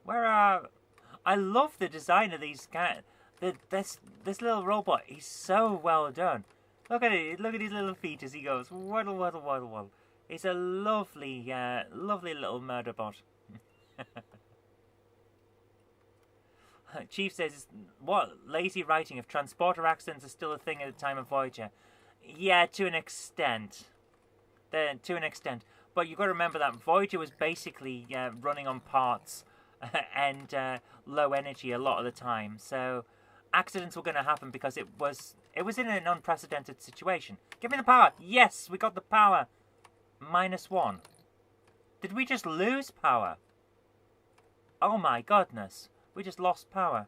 I love the design of these guys. This little robot, he's so well done. Look at it. Look at his little feet as he goes. Waddle, waddle, waddle, waddle. It's a lovely, lovely little murder bot. Chief says, what lazy writing if transporter accidents are still a thing at the time of Voyager? Yeah, to an extent. To an extent. But you've got to remember that Voyager was basically running on parts and low energy a lot of the time. So accidents were going to happen because it was in an unprecedented situation. Give me the power. Yes, we got the power. -1. Did we just lose power? Oh my goodness. We just lost power.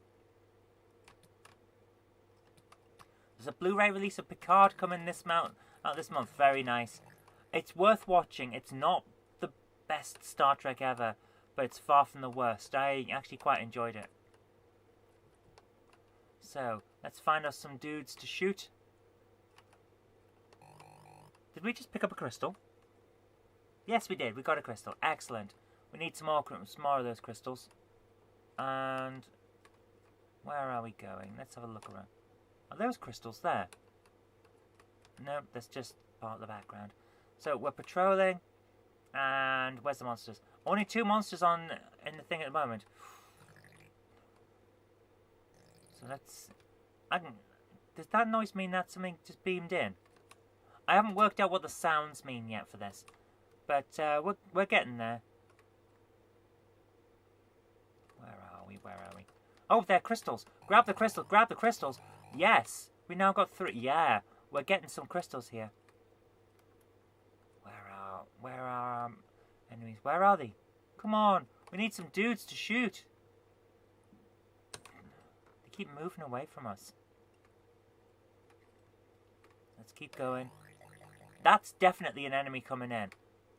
There's a Blu-ray release of Picard coming this month. Very nice. It's worth watching. It's not the best Star Trek ever, but it's far from the worst. I actually quite enjoyed it. So, let's find us some dudes to shoot. Did we just pick up a crystal? Yes, we did. We got a crystal. Excellent. We need some more of those crystals. And where are we going? Let's have a look around. Are those crystals there? No, that's just part of the background. So we're patrolling, and where's the monsters? Only 2 monsters in the thing at the moment. So let's. Does that noise mean that something just beamed in? I haven't worked out what the sounds mean yet for this, but we're getting there. Where are we? Oh, they're crystals. Grab the crystals. Grab the crystals. Yes, we now got 3. Yeah, we're getting some crystals here. Where are enemies? Where are they? Come on, we need some dudes to shoot. They keep moving away from us. Let's keep going. That's definitely an enemy coming in.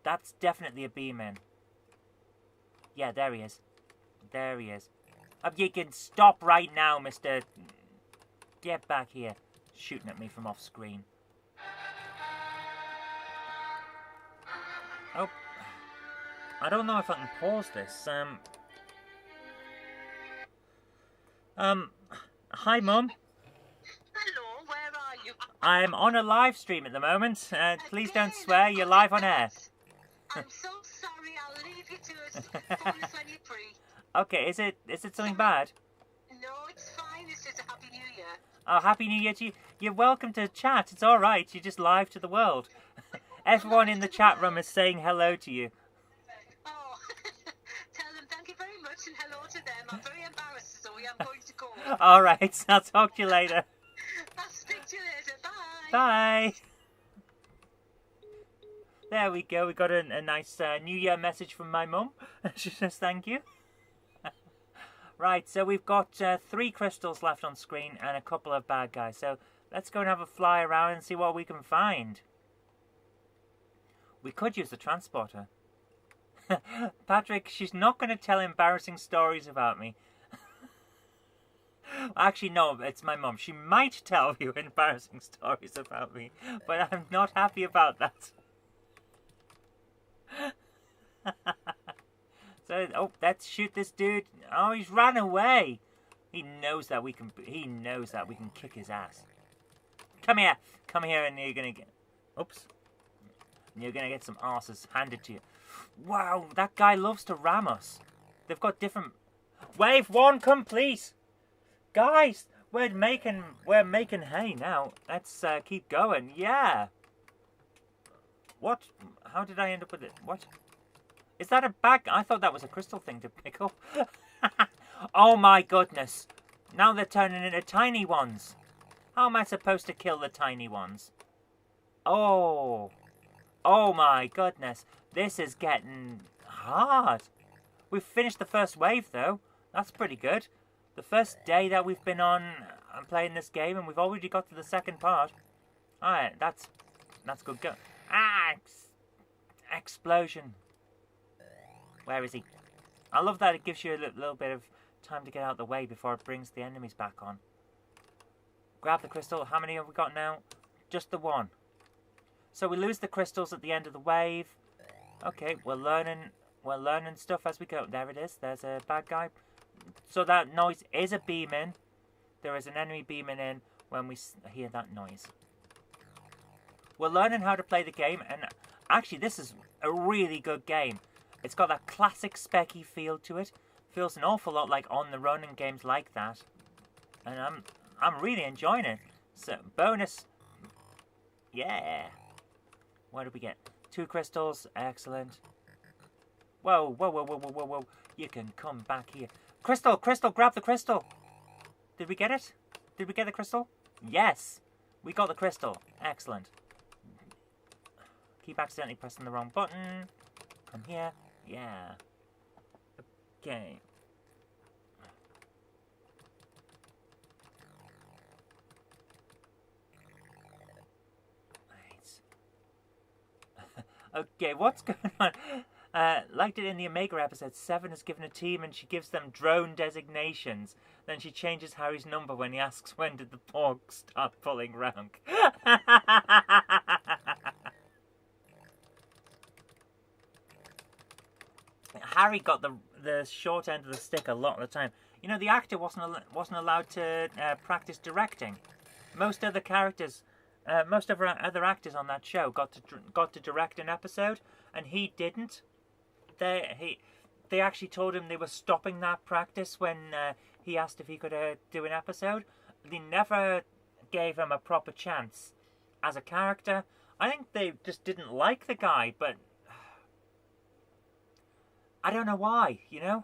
That's definitely a beam in. Yeah, there he is. There he is. You can stop right now, mister. Get back here. Shooting at me from off screen. Oh. I don't know if I can pause this. Hi, Mum. Hello, where are you? I'm on a live stream at the moment. Please don't swear, you're live on air. I'm so sorry, I'll leave you to us. Phone us when you're free. Okay, is it something bad? No, it's fine, it's just a Happy New Year. Oh, Happy New Year to you. You're welcome to chat, it's alright, you're just live to the world. Everyone in the chat room is saying hello to you. Oh, tell them thank you very much and hello to them. I'm very embarrassed, Zoe, I'm going to go. Alright, I'll talk to you later. I'll speak to you later, bye. Bye. There we go, we got a nice New Year message from my mum. She says thank you. Right, so we've got 3 crystals left on screen and a couple of bad guys. So let's go and have a fly around and see what we can find. We could use the transporter. Patrick, she's not going to tell embarrassing stories about me. Actually, no, it's my mum. She might tell you embarrassing stories about me, but I'm not happy about that. So, oh, let's shoot this dude. Oh, he's ran away. He knows that we can kick his ass. Come here, and you're gonna get. Oops. You're gonna get some arses handed to you. Wow, that guy loves to ram us. They've got different. Wave 1 complete. Guys, we're making hay now. Let's keep going. Yeah. What? How did I end up with it? What? Is that a bag? I thought that was a crystal thing to pick up. Oh my goodness. Now they're turning into tiny ones. How am I supposed to kill the tiny ones? Oh. Oh my goodness. This is getting hard. We've finished the first wave though. That's pretty good. The first day that we've been on playing this game, and we've already got to the second part. Alright, that's good. Go. Ah! Explosion. Where is he? I love that it gives you a little bit of time to get out of the way before it brings the enemies back on. Grab the crystal. How many have we got now? Just the one. So we lose the crystals at the end of the wave. Okay, we're learning stuff as we go. There it is. There's a bad guy. So that noise is a beam in. There is an enemy beaming in when we hear that noise. We're learning how to play the game, and actually this is a really good game. It's got that classic specky feel to it. Feels an awful lot like On the Run and games like that. And I'm really enjoying it. So bonus. Yeah. What did we get? 2 crystals. Excellent. Whoa, whoa, whoa, whoa, whoa, whoa, whoa. You can come back here. Crystal, crystal, grab the crystal. Did we get it? Did we get the crystal? Yes. We got the crystal. Excellent. Keep accidentally pressing the wrong button. Come here. Yeah. Okay. Okay, what's going on? Liked it in the Omega episode. 7 is given a team and she gives them drone designations. Then she changes Harry's number when he asks when did the Porg start pulling rank. Harry got the short end of the stick a lot of the time. You know, the actor wasn't allowed to practice directing. Most other characters, most of our other actors on that show got to direct an episode, and he didn't. They actually told him they were stopping that practice when he asked if he could do an episode. They never gave him a proper chance as a character. I think they just didn't like the guy, but I don't know why, you know?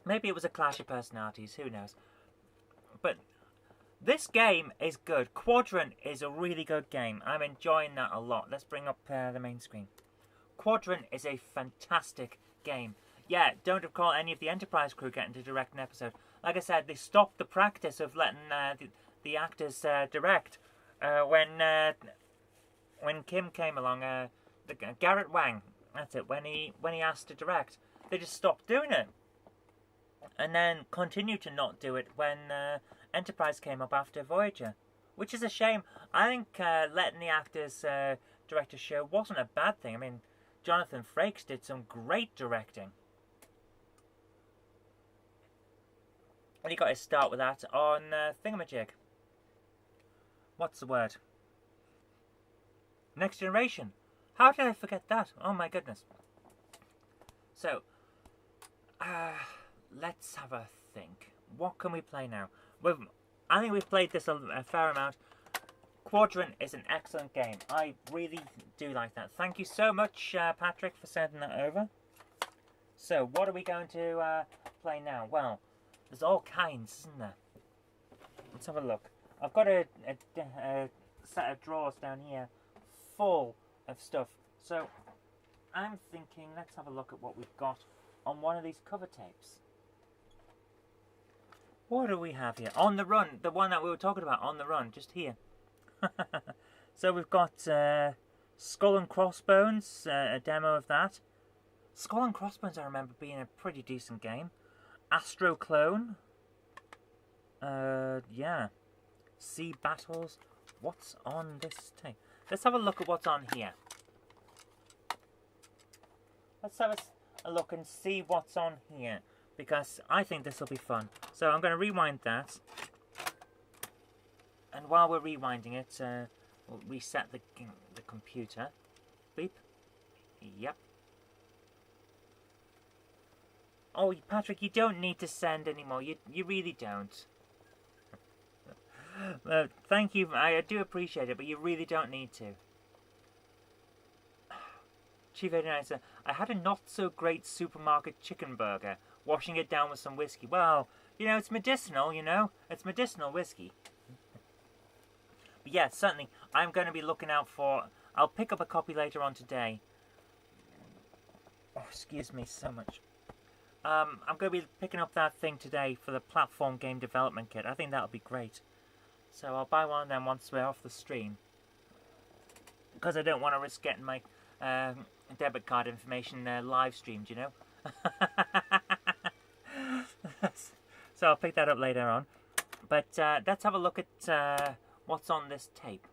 Maybe it was a clash of personalities, who knows? But this game is good. Quadrant is a really good game. I'm enjoying that a lot. Let's bring up the main screen. Quadrant is a fantastic game. Yeah, don't recall any of the Enterprise crew getting to direct an episode. Like I said, they stopped the practice of letting the actors direct when Kim came along. Garrett Wang, that's it. When he asked to direct, they just stopped doing it, and then continued to not do it when Enterprise came up after Voyager, which is a shame. I think letting the actors direct a show wasn't a bad thing. I mean, Jonathan Frakes did some great directing. And he got his start with that on Thingamajig. What's the word? Next Generation. How did I forget that? Oh my goodness. So, let's have a think. What can we play now? I think we've played this a fair amount. Quadrant is an excellent game. I really do like that. Thank you so much, Patrick, for sending that over. So, what are we going to play now? Well, there's all kinds, isn't there? Let's have a look. I've got a set of drawers down here full of stuff. So, I'm thinking, let's have a look at what we've got on one of these cover tapes. What do we have here? On the Run, the one that we were talking about, On the Run, just here. So we've got Skull and Crossbones, a demo of that. Skull and Crossbones, I remember being a pretty decent game. Astro Clone. Yeah. Sea Battles. What's on this tape? Let's have a look at what's on here. Let's have a look and see what's on here, because I think this will be fun. So I'm going to rewind that. And while we're rewinding it, we'll reset the computer. Beep. Yep. Oh, Patrick, you don't need to send anymore. You really don't. Thank you. I do appreciate it, but you really don't need to. Chief 89 said, I had a not-so-great supermarket chicken burger, washing it down with some whiskey. Well, you know, it's medicinal, you know. It's medicinal whiskey. But yeah, certainly, I'm going to be looking out for... I'll pick up a copy later on today. Oh, excuse me so much. I'm going to be picking up that thing today for the platform game development kit. I think that'll be great. So I'll buy one of them once we're off the stream. Because I don't want to risk getting my debit card information live streamed, you know. So I'll pick that up later on. But let's have a look at what's on this tape.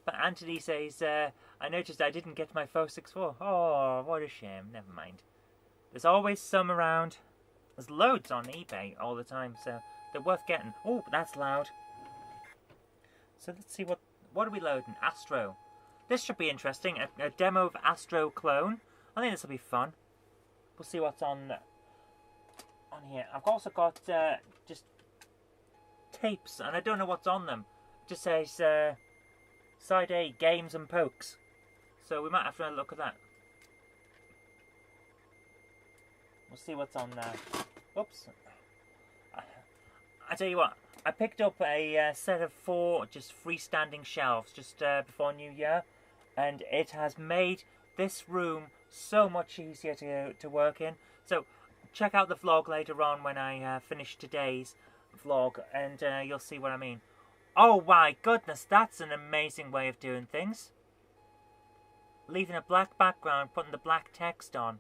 But Anthony says, I noticed I didn't get my 464. Oh, what a shame. Never mind. There's always some around. There's loads on eBay all the time, so they're worth getting. Oh, that's loud. So let's see, what are we loading? Astro. This should be interesting. A demo of Astro Clone. I think this will be fun. We'll see what's on here. I've also got just tapes, and I don't know what's on them. It just says Side A, Games and Pokes. So we might have to have a look at that. We'll see what's on there. Oops. I tell you what, I picked up a set of 4 just freestanding shelves just before New Year, and it has made this room so much easier to work in. So check out the vlog later on when I finish today's vlog, and you'll see what I mean. Oh my goodness, that's an amazing way of doing things. Leaving a black background, putting the black text on,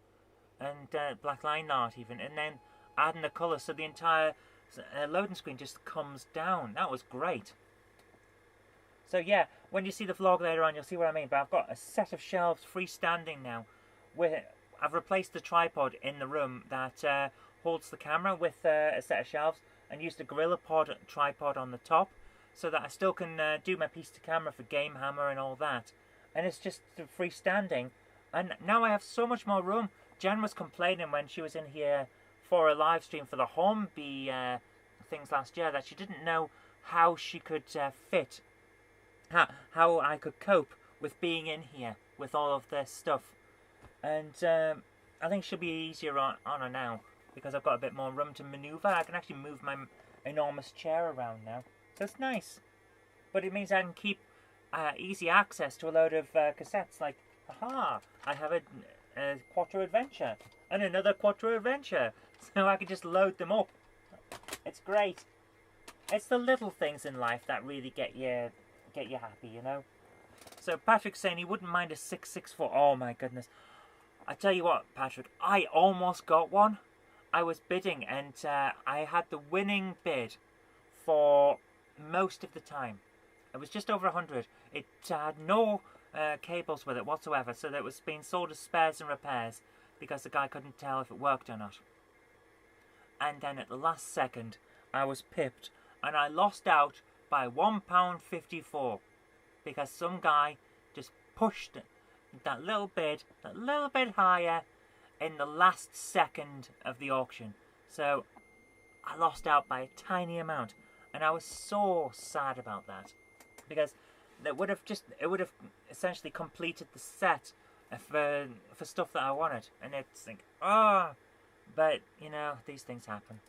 and black line art even, and then adding the colour so the entire loading screen just comes down. That was great. So yeah, when you see the vlog later on, you'll see what I mean. But I've got a set of shelves freestanding now. Where I've replaced the tripod in the room that holds the camera with a set of shelves, and used a Gorilla Pod tripod on the top, so that I still can do my piece to camera for GameHammer and all that. And it's just freestanding. And now I have so much more room. Jen was complaining when she was in here for a live stream for the Hornby things last year that she didn't know how she could fit, how I could cope with being in here with all of this stuff. And I think she'll be easier on her now because I've got a bit more room to manoeuvre. I can actually move my enormous chair around now. So it's nice. But it means I can keep easy access to a load of cassettes like, aha, I have a Quattro Adventure and another Quattro Adventure. So I can just load them up. It's great. It's the little things in life that really get you happy, you know. So Patrick's saying he wouldn't mind a 664. Oh my goodness. I tell you what, Patrick, I almost got one. I was bidding and I had the winning bid for most of the time. It was just over 100. It had no cables with it whatsoever, so that it was being sold as spares and repairs because the guy couldn't tell if it worked or not. And then at the last second, I was pipped and I lost out by £1.54 because some guy just pushed that little bit higher in the last second of the auction. So I lost out by a tiny amount, and I was so sad about that because it would have essentially completed the set for stuff that I wanted, and it's like, oh, but you know, these things happen.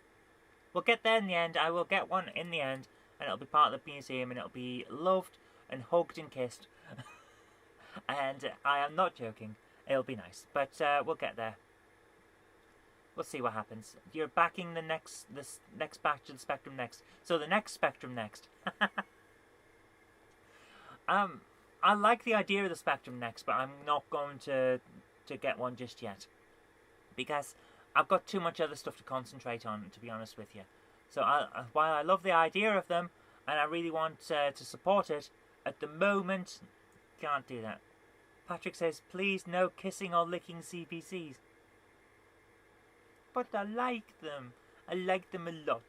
We'll get there in the end. I will get one in the end, and it'll be part of the museum, and it'll be loved and hugged and kissed. And I am not joking. It'll be nice, but we'll get there. We'll see what happens. You're backing this next batch of the Spectrum next. So the next Spectrum next. I like the idea of the Spectrum next, but I'm not going to get one just yet because I've got too much other stuff to concentrate on, to be honest with you. So while I love the idea of them and I really want to support it, at the moment, can't do that. Patrick says, please no kissing or licking CPCs. But I like them. I like them a lot.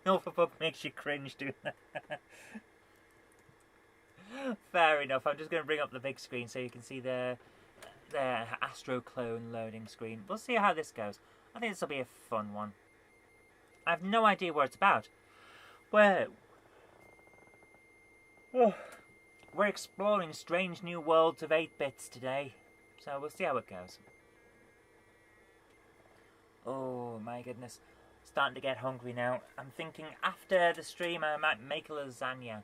Norfolk makes you cringe, doing that. Fair enough. I'm just going to bring up the big screen so you can see the Astro Clone loading screen. We'll see how this goes. I think this will be a fun one. I have no idea what it's about. We're exploring strange new worlds of 8-bits today. So we'll see how it goes. Oh my goodness. Starting to get hungry now. I'm thinking after the stream I might make a lasagna.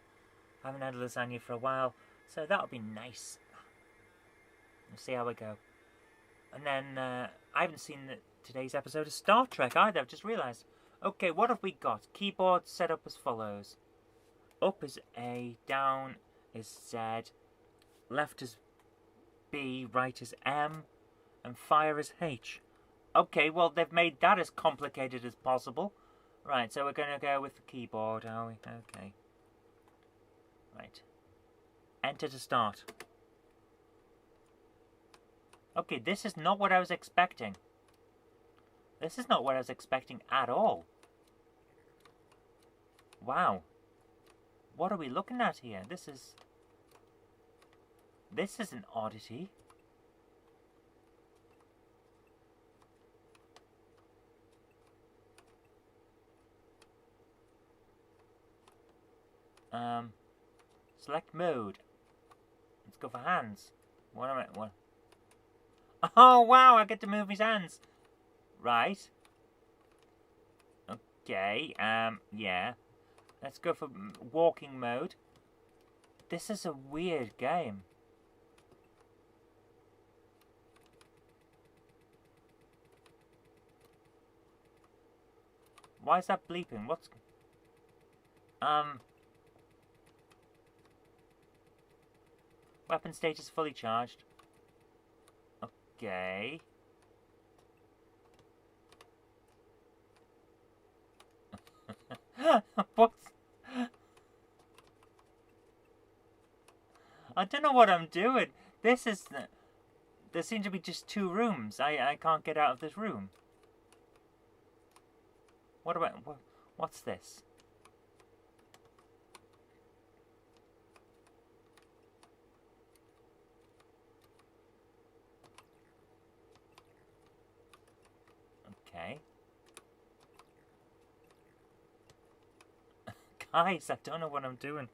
I haven't had lasagna for a while, so that'll be nice. We'll see how we go. And then, I haven't seen today's episode of Star Trek either, I've just realised. Okay, what have we got? Keyboard set up as follows. Up is A, down is Z, left is B, right is M, and fire is H. Okay, well, they've made that as complicated as possible. Right, so we're going to go with the keyboard, are we? Okay. Right. Enter to start. Okay, this is not what I was expecting. This is not what I was expecting at all. Wow. What are we looking at here? This is an oddity. Select mode. Let's go for hands. What am I? What? Oh wow! I get to move his hands. Right. Okay. Yeah. Let's go for walking mode. This is a weird game. Why is that bleeping? What's... Weapon status fully charged. Okay. What? I don't know what I'm doing. This is... There seem to be just 2 rooms. I can't get out of this room. What about... What's this? Okay. Guys, I don't know what I'm doing.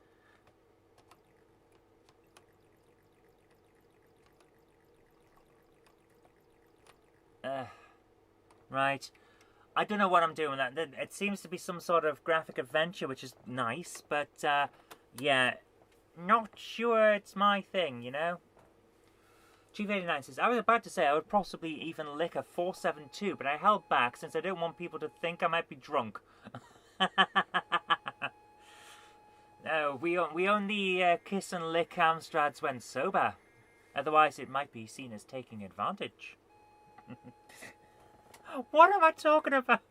Right. I don't know what I'm doing. It seems to be some sort of graphic adventure, which is nice, but, yeah, not sure it's my thing, you know? Chief 89 says, I was about to say I would possibly even lick a 472, but I held back since I don't want people to think I might be drunk. No, we only kiss and lick Amstrads when sober. Otherwise, it might be seen as taking advantage. What am I talking about?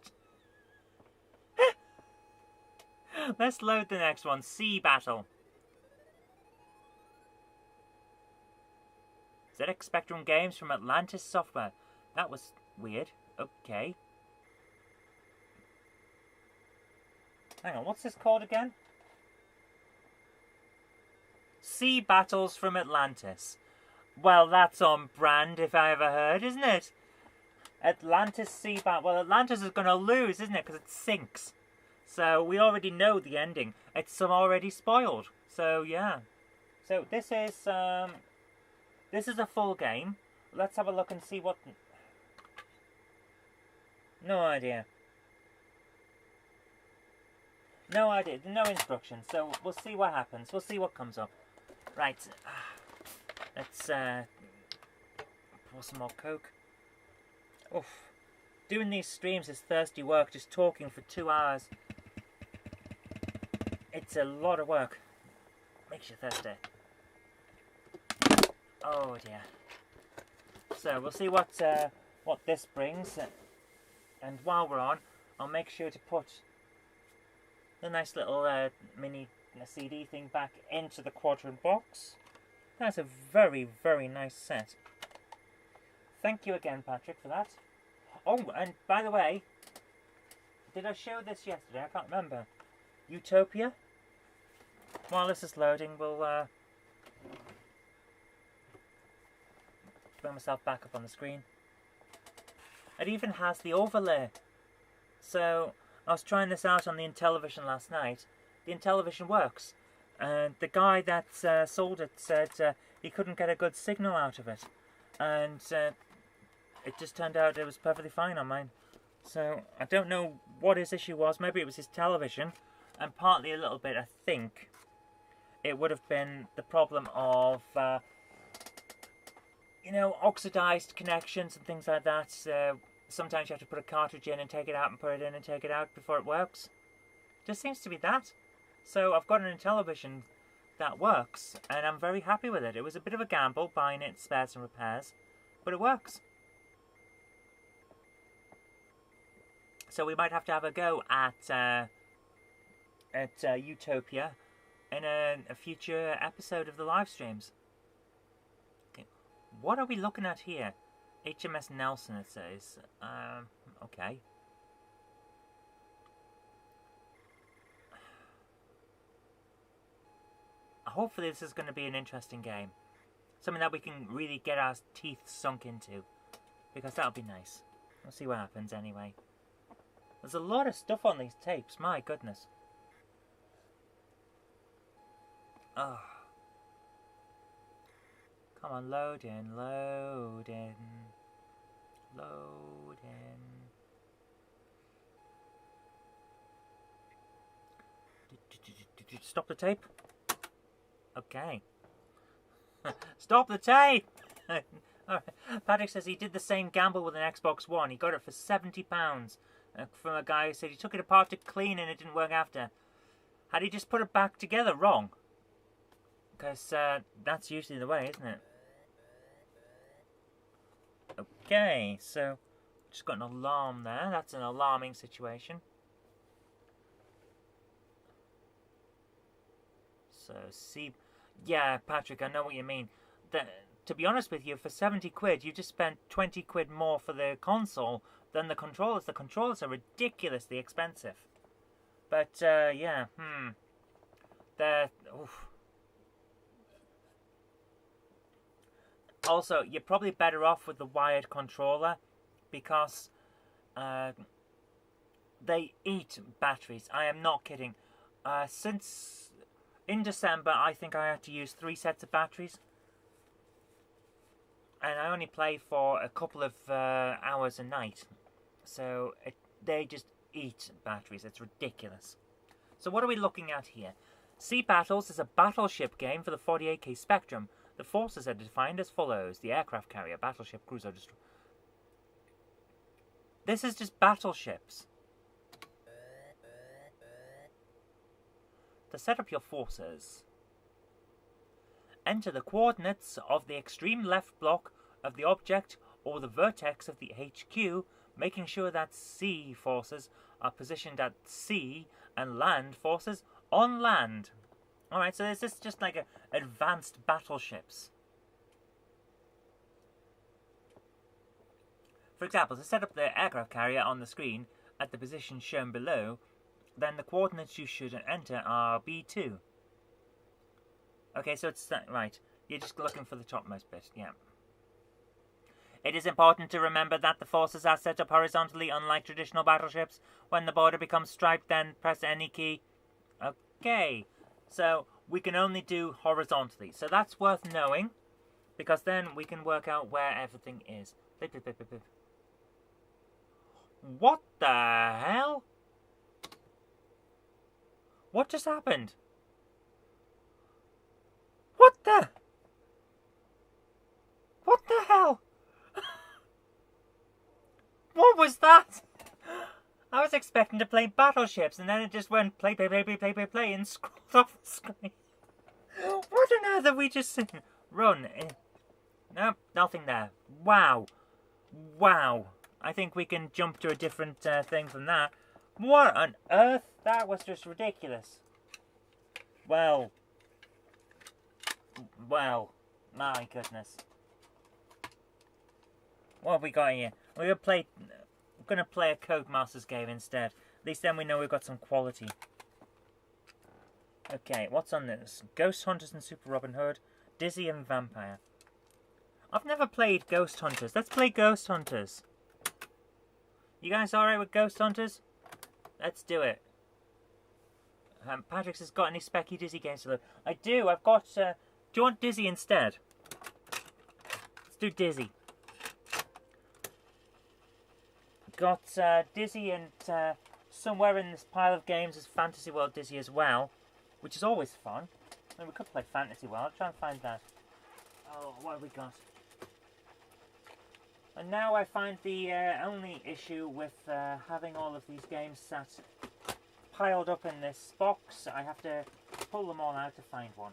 Let's load the next one. Sea Battle. ZX Spectrum Games from Atlantis Software. That was weird. Okay. Hang on, what's this called again? Sea Battles from Atlantis. Well, that's on brand if I ever heard, isn't it? Atlantis Sea Battle. Well, Atlantis is going to lose, isn't it? Because it sinks. So we already know the ending. It's already spoiled. So yeah. So this is a full game. Let's have a look and see what. No idea. No idea. No instructions. So we'll see what happens. We'll see what comes up. Right. Let's pour some more Coke. Oof. Doing these streams is thirsty work, just talking for 2 hours. It's a lot of work. Makes you thirsty. Oh dear. So we'll see what this brings. And while we're on, I'll make sure to put the nice little mini CD thing back into the Quadrant box. That's a very, very nice set. Thank you again, Patrick, for that. Oh, and by the way, did I show this yesterday? I can't remember. Utopia? While this is loading, we'll bring myself back up on the screen. It even has the overlay. So, I was trying this out on the Intellivision last night. The Intellivision works. And the guy that sold it said he couldn't get a good signal out of it. And it just turned out it was perfectly fine on mine. So, I don't know what his issue was. Maybe it was his television. And partly a little bit, I think, it would have been the problem of, you know, oxidized connections and things like that. Sometimes you have to put a cartridge in and take it out and put it in and take it out before it works. Just seems to be that. So I've got an Intellivision that works, and I'm very happy with it. It was a bit of a gamble buying it spares and repairs, but it works. So we might have to have a go at Utopia in a future episode of the live streams. Okay. What are we looking at here? HMS Nelson, it says. Okay. Hopefully this is going to be an interesting game. Something that we can really get our teeth sunk into. Because that'll be nice. We'll see what happens anyway. There's a lot of stuff on these tapes, my goodness. Oh. Come on, load in, load in. Load in. Did you stop the tape? Okay. Stop the tape! Right. Patrick says he did the same gamble with an Xbox One. He got it for £70 from a guy who said he took it apart to clean and it didn't work after. Had he just put it back together wrong? Because that's usually the way, isn't it? Okay, so just got an alarm there. That's an alarming situation. So, see... Yeah, Patrick, I know what you mean. To be honest with you, for 70 quid, you just spent 20 quid more for the console than the controllers. The controllers are ridiculously expensive. But, yeah, they're... Oof. Also, you're probably better off with the wired controller because they eat batteries. I am not kidding. Since in December, I think I had to use 3 sets of batteries. And I only play for a couple of hours a night. So they just eat batteries. It's ridiculous. So what are we looking at here? Sea Battles is a battleship game for the 48K Spectrum. The forces are defined as follows. The aircraft carrier, battleship, cruiser, destroyer. This is just battleships. To set up your forces, enter the coordinates of the extreme left block of the object or the vertex of the HQ, making sure that sea forces are positioned at sea and land forces on land. Alright, so this is just like advanced battleships. For example, to set up the aircraft carrier on the screen at the position shown below, then the coordinates you should enter are B2. Okay, so it's right. You're just looking for the topmost bit, yeah. It is important to remember that the forces are set up horizontally, unlike traditional battleships. When the border becomes striped, then press any key. Okay, so we can only do horizontally. So that's worth knowing, because then we can work out where everything is. What the hell? What just happened? What the? What the hell? What was that? I was expecting to play battleships, and then it just went play, and scrolled off the screen. What on earth have we just seen? Run. Nope, nothing there. Wow. Wow. I think we can jump to a different thing from that. What on earth? That was just ridiculous. Well. Well. My goodness. What have we got here? We're gonna play a Codemasters game instead. At least then we know we've got some quality. Okay, what's on this? Ghost Hunters and Super Robin Hood, Dizzy and Vampire. I've never played Ghost Hunters. Let's play Ghost Hunters. You guys alright with Ghost Hunters? Let's do it. Patrick has got any Specky Dizzy games to load? I do. I've got... do you want Dizzy instead? Let's do Dizzy. Got Dizzy and somewhere in this pile of games is Fantasy World Dizzy as well, which is always fun. mean, we could play Fantasy World. I'll try and find that. Oh, what have we got? And now I find the only issue with having all of these games sat piled up in this box, I have to pull them all out to find one.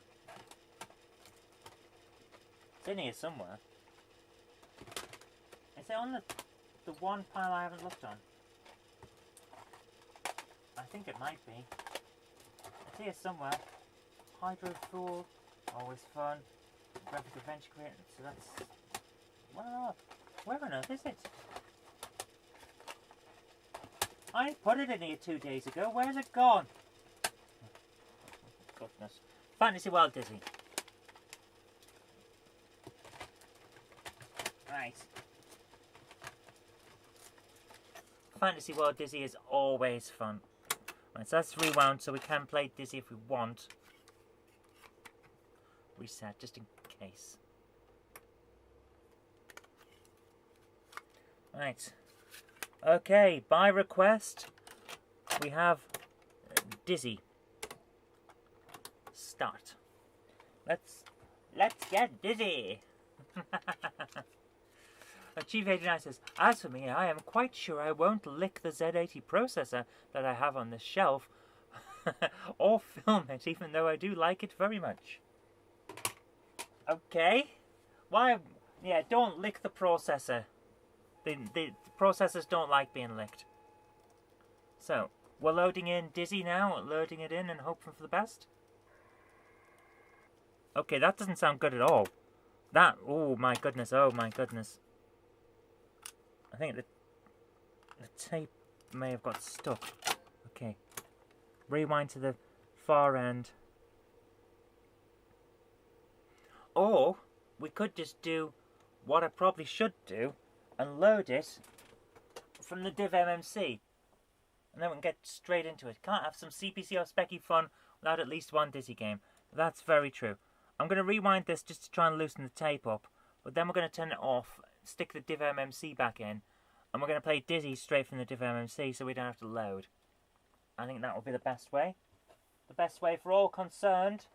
It's in here somewhere. Is it on the one pile I haven't looked on? I think it might be. It's here somewhere. Hydro Fool, always fun. Graphic Adventure Creator, so that's... Well, where on earth is it? I put it in here 2 days ago. Where's it gone? Goodness. Fantasy World Dizzy. Right. Fantasy World Dizzy is always fun. Right, so that's rewound, so we can play Dizzy if we want. Reset, just in case. Right. Okay, by request, we have Dizzy. Start. Let's get dizzy. Chief 89 says, as for me, I am quite sure I won't lick the Z80 processor that I have on this shelf, or film it, even though I do like it very much. Okay. Why? Yeah, don't lick the processor. The processors don't like being licked. So, we're loading in Dizzy now, loading it in and hoping for the best. Okay, that doesn't sound good at all. That, oh my goodness, oh my goodness. I think the tape may have got stuck. Okay. Rewind to the far end. Or, we could just do what I probably should do and load it from the Div MMC. And then we can get straight into it. Can't have some CPC or specky fun without at least one Dizzy game. That's very true. I'm going to rewind this just to try and loosen the tape up. But then we're going to turn it off, stick the Div MMC back in, and we're going to play Dizzy straight from the Div MMC so we don't have to load. I think that will be the best way. The best way for all concerned.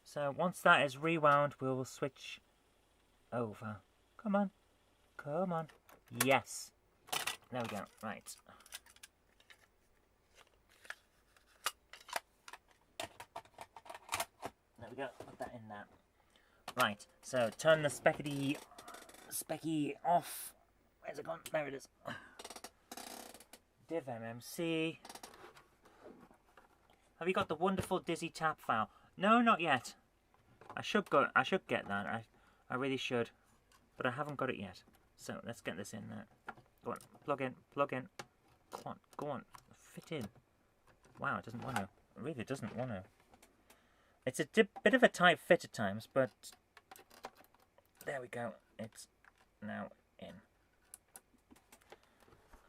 So once that is rewound, we will switch over. Come on. Come on. Yes. There we go. Right. There we go. Put that in there. Right. So turn the specky off. Where's it gone? There it is. Div MMC. Have you got the wonderful Dizzy tap file? No, not yet. I should get that. I really should. But I haven't got it yet. So let's get this in there. Go on, plug in. Go on, fit in. Wow, it doesn't want to. It really doesn't want to. It's a bit of a tight fit at times, but there we go. It's now in.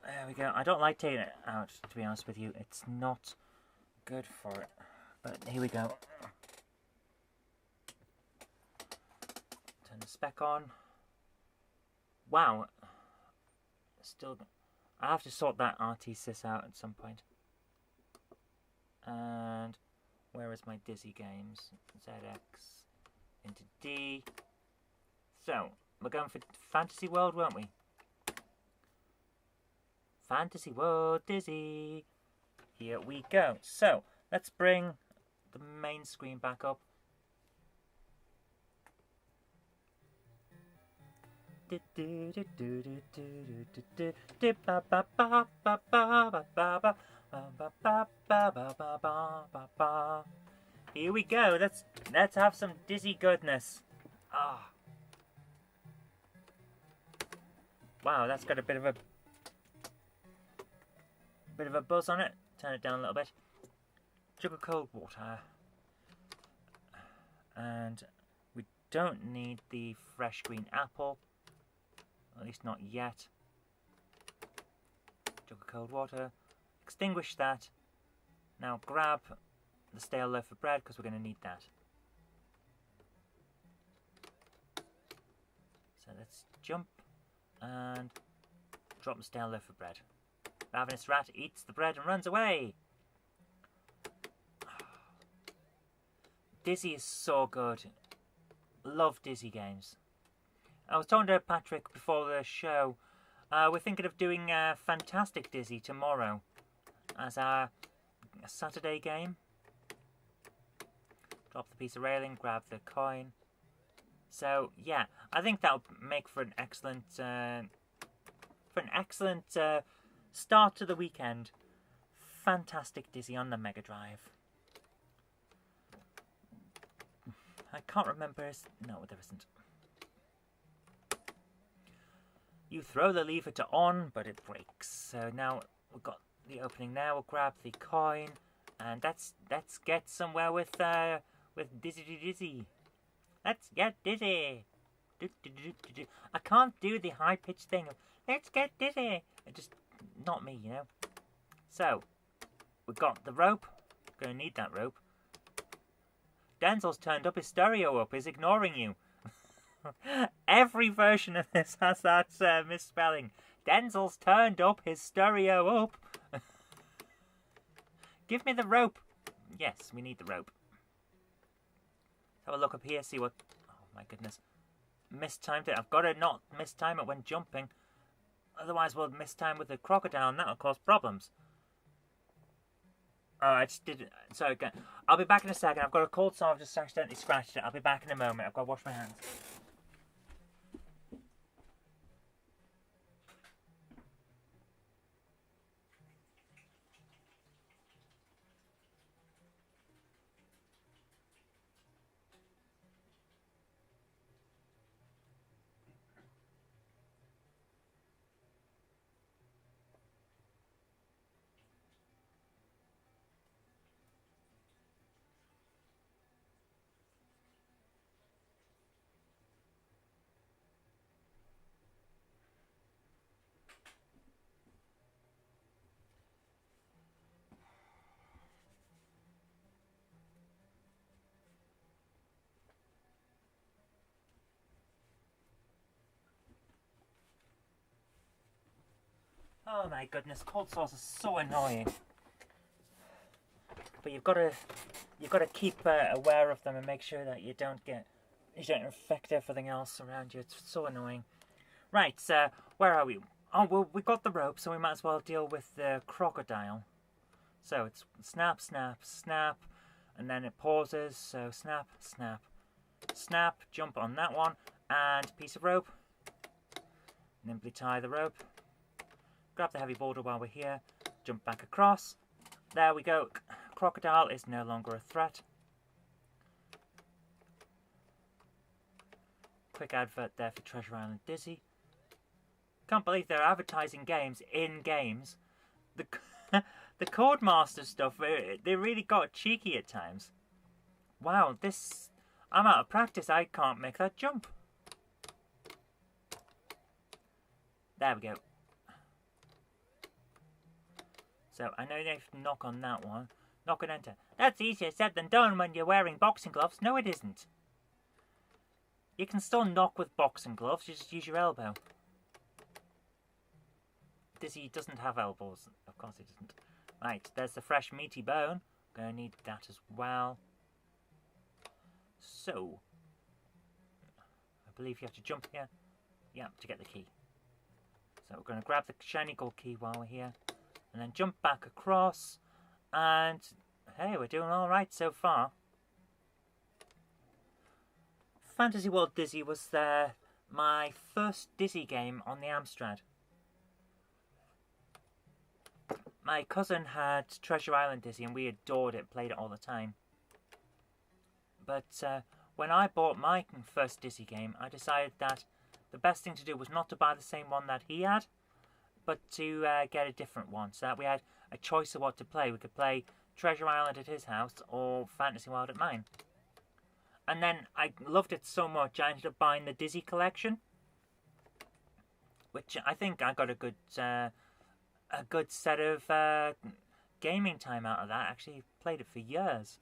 There we go. I don't like taking it out, to be honest with you. It's not good for it. But here we go. Turn the spec on. Wow. Still, I have to sort that RT-sys out at some point. And where is my Dizzy games? ZX into D. So, we're going for Fantasy World, weren't we? Fantasy World Dizzy. Here we go. So, let's bring the main screen back up. Here we go. Let's have some Dizzy goodness. Ah. Wow, that's got a bit of a buzz on it. Turn it down a little bit. Jug of cold water. And we don't need the fresh green apple. At least not yet. Jug of cold water. Extinguish that. Now grab the stale loaf of bread because we're going to need that. So let's jump and drop the stale loaf of bread. Ravenous rat eats the bread and runs away. Dizzy is so good. Love Dizzy games. I was talking to Patrick before the show. We're thinking of doing Fantastic Dizzy tomorrow as our Saturday game. Drop the piece of railing, grab the coin. So yeah, I think that'll make for an excellent start to the weekend. Fantastic Dizzy on the Mega Drive. I can't remember. No, there isn't. You throw the lever to on, but it breaks. So now we've got the opening there. We'll grab the coin, and let's get somewhere with Dizzy. Let's get dizzy. I can't do the high pitched thing of let's get dizzy. It's just not me, you know. So we've got the rope. Gonna need that rope. Denzel's turned up his stereo up. He's ignoring you. Every version of this has that misspelling. Denzel's turned up his stereo up. Give me the rope. Yes, we need the rope. Have a look up here, see what... Oh my goodness. Mistimed it. I've got to not mistime it when jumping. Otherwise we'll mistime with the crocodile and that'll cause problems. Oh, I just did it. Sorry, again. I'll be back in a second. I've got a cold, so I've just accidentally scratched it. I'll be back in a moment. I've got to wash my hands. Oh my goodness, cold sores are so annoying. But you've got to keep aware of them and make sure that you don't infect everything else around you. It's so annoying. Right, where are we? Oh, well, we got the rope, so we might as well deal with the crocodile. So it's snap, snap, snap, and then it pauses. So snap, snap, snap. Jump on that one, and piece of rope. Nimbly tie the rope. Grab the heavy boulder while we're here. Jump back across. There we go. Crocodile is no longer a threat. Quick advert there for Treasure Island Dizzy. Can't believe they're advertising games in games. The Codemaster stuff, they really got cheeky at times. Wow, I'm out of practice. I can't make that jump. There we go. So I know you have to knock on that one. Knock and enter. That's easier said than done when you're wearing boxing gloves. No, it isn't. You can still knock with boxing gloves. You just use your elbow. Dizzy doesn't have elbows. Of course he doesn't. Right, there's the fresh meaty bone. Gonna need that as well. So, I believe you have to jump here. Yeah, to get the key. So we're gonna grab the shiny gold key while we're here. And then jump back across, and hey, we're doing all right so far. Fantasy World Dizzy was my first Dizzy game on the Amstrad. My cousin had Treasure Island Dizzy, and we adored it, played it all the time. But when I bought my first Dizzy game, I decided that the best thing to do was not to buy the same one that he had, but to get a different one, so that we had a choice of what to play. We could play Treasure Island at his house or Fantasy World at mine. And then I loved it so much, I ended up buying the Dizzy collection, which I think I got a good set of gaming time out of that. I actually played it for years.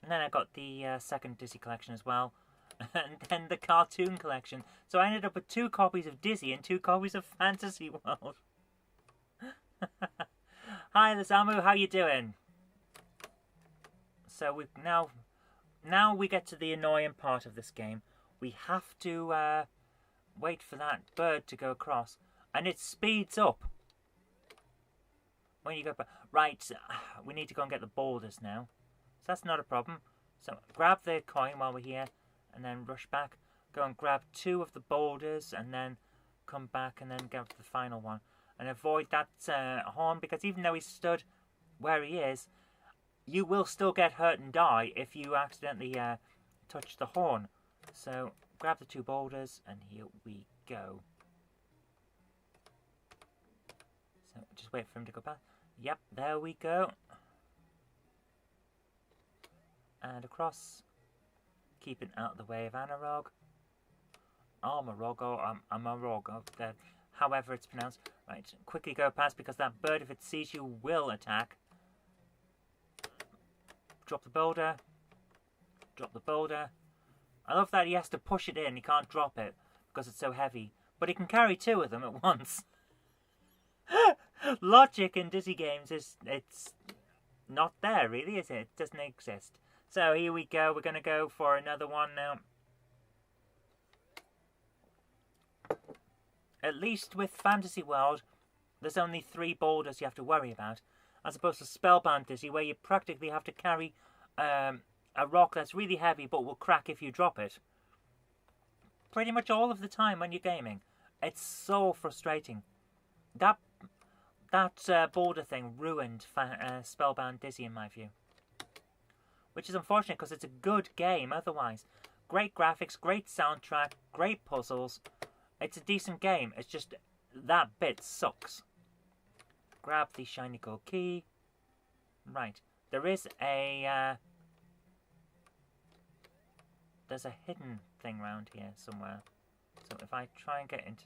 And then I got the second Dizzy collection as well. And then the cartoon collection. So I ended up with 2 copies of Dizzy and 2 copies of Fantasy World. Hi, Lazamu, how you doing? So we now we get to the annoying part of this game. We have to wait for that bird to go across, and it speeds up when you go back. Right, we need to go and get the boulders now. So that's not a problem. So grab the coin while we're here, and then rush back. Go and grab 2 of the boulders, and then come back and then get the final one. And avoid that horn, because even though he stood where he is, you will still get hurt and die if you accidentally touch the horn. So grab the 2 boulders, and here we go. So just wait for him to go back. Yep, there we go. And across. Keeping out of the way of Anarog. Armorog, or Amarog, however it's pronounced. Right, quickly go past, because that bird, if it sees you, will attack. Drop the boulder. Drop the boulder. I love that he has to push it in. He can't drop it because it's so heavy. But he can carry 2 of them at once. Logic in Dizzy games it's not there, really, is it? It doesn't exist. So here we go. We're going to go for another one now. At least with Fantasy World, there's only 3 boulders you have to worry about, as opposed to Spellbound Dizzy, where you practically have to carry a rock that's really heavy but will crack if you drop it. Pretty much all of the time when you're gaming. It's so frustrating. That boulder thing ruined Spellbound Dizzy in my view. Which is unfortunate, because it's a good game otherwise. Great graphics, great soundtrack, great puzzles. It's a decent game. It's just that bit sucks. Grab the shiny gold key. Right. There is a there's a hidden thing around here somewhere. So if I try and get into...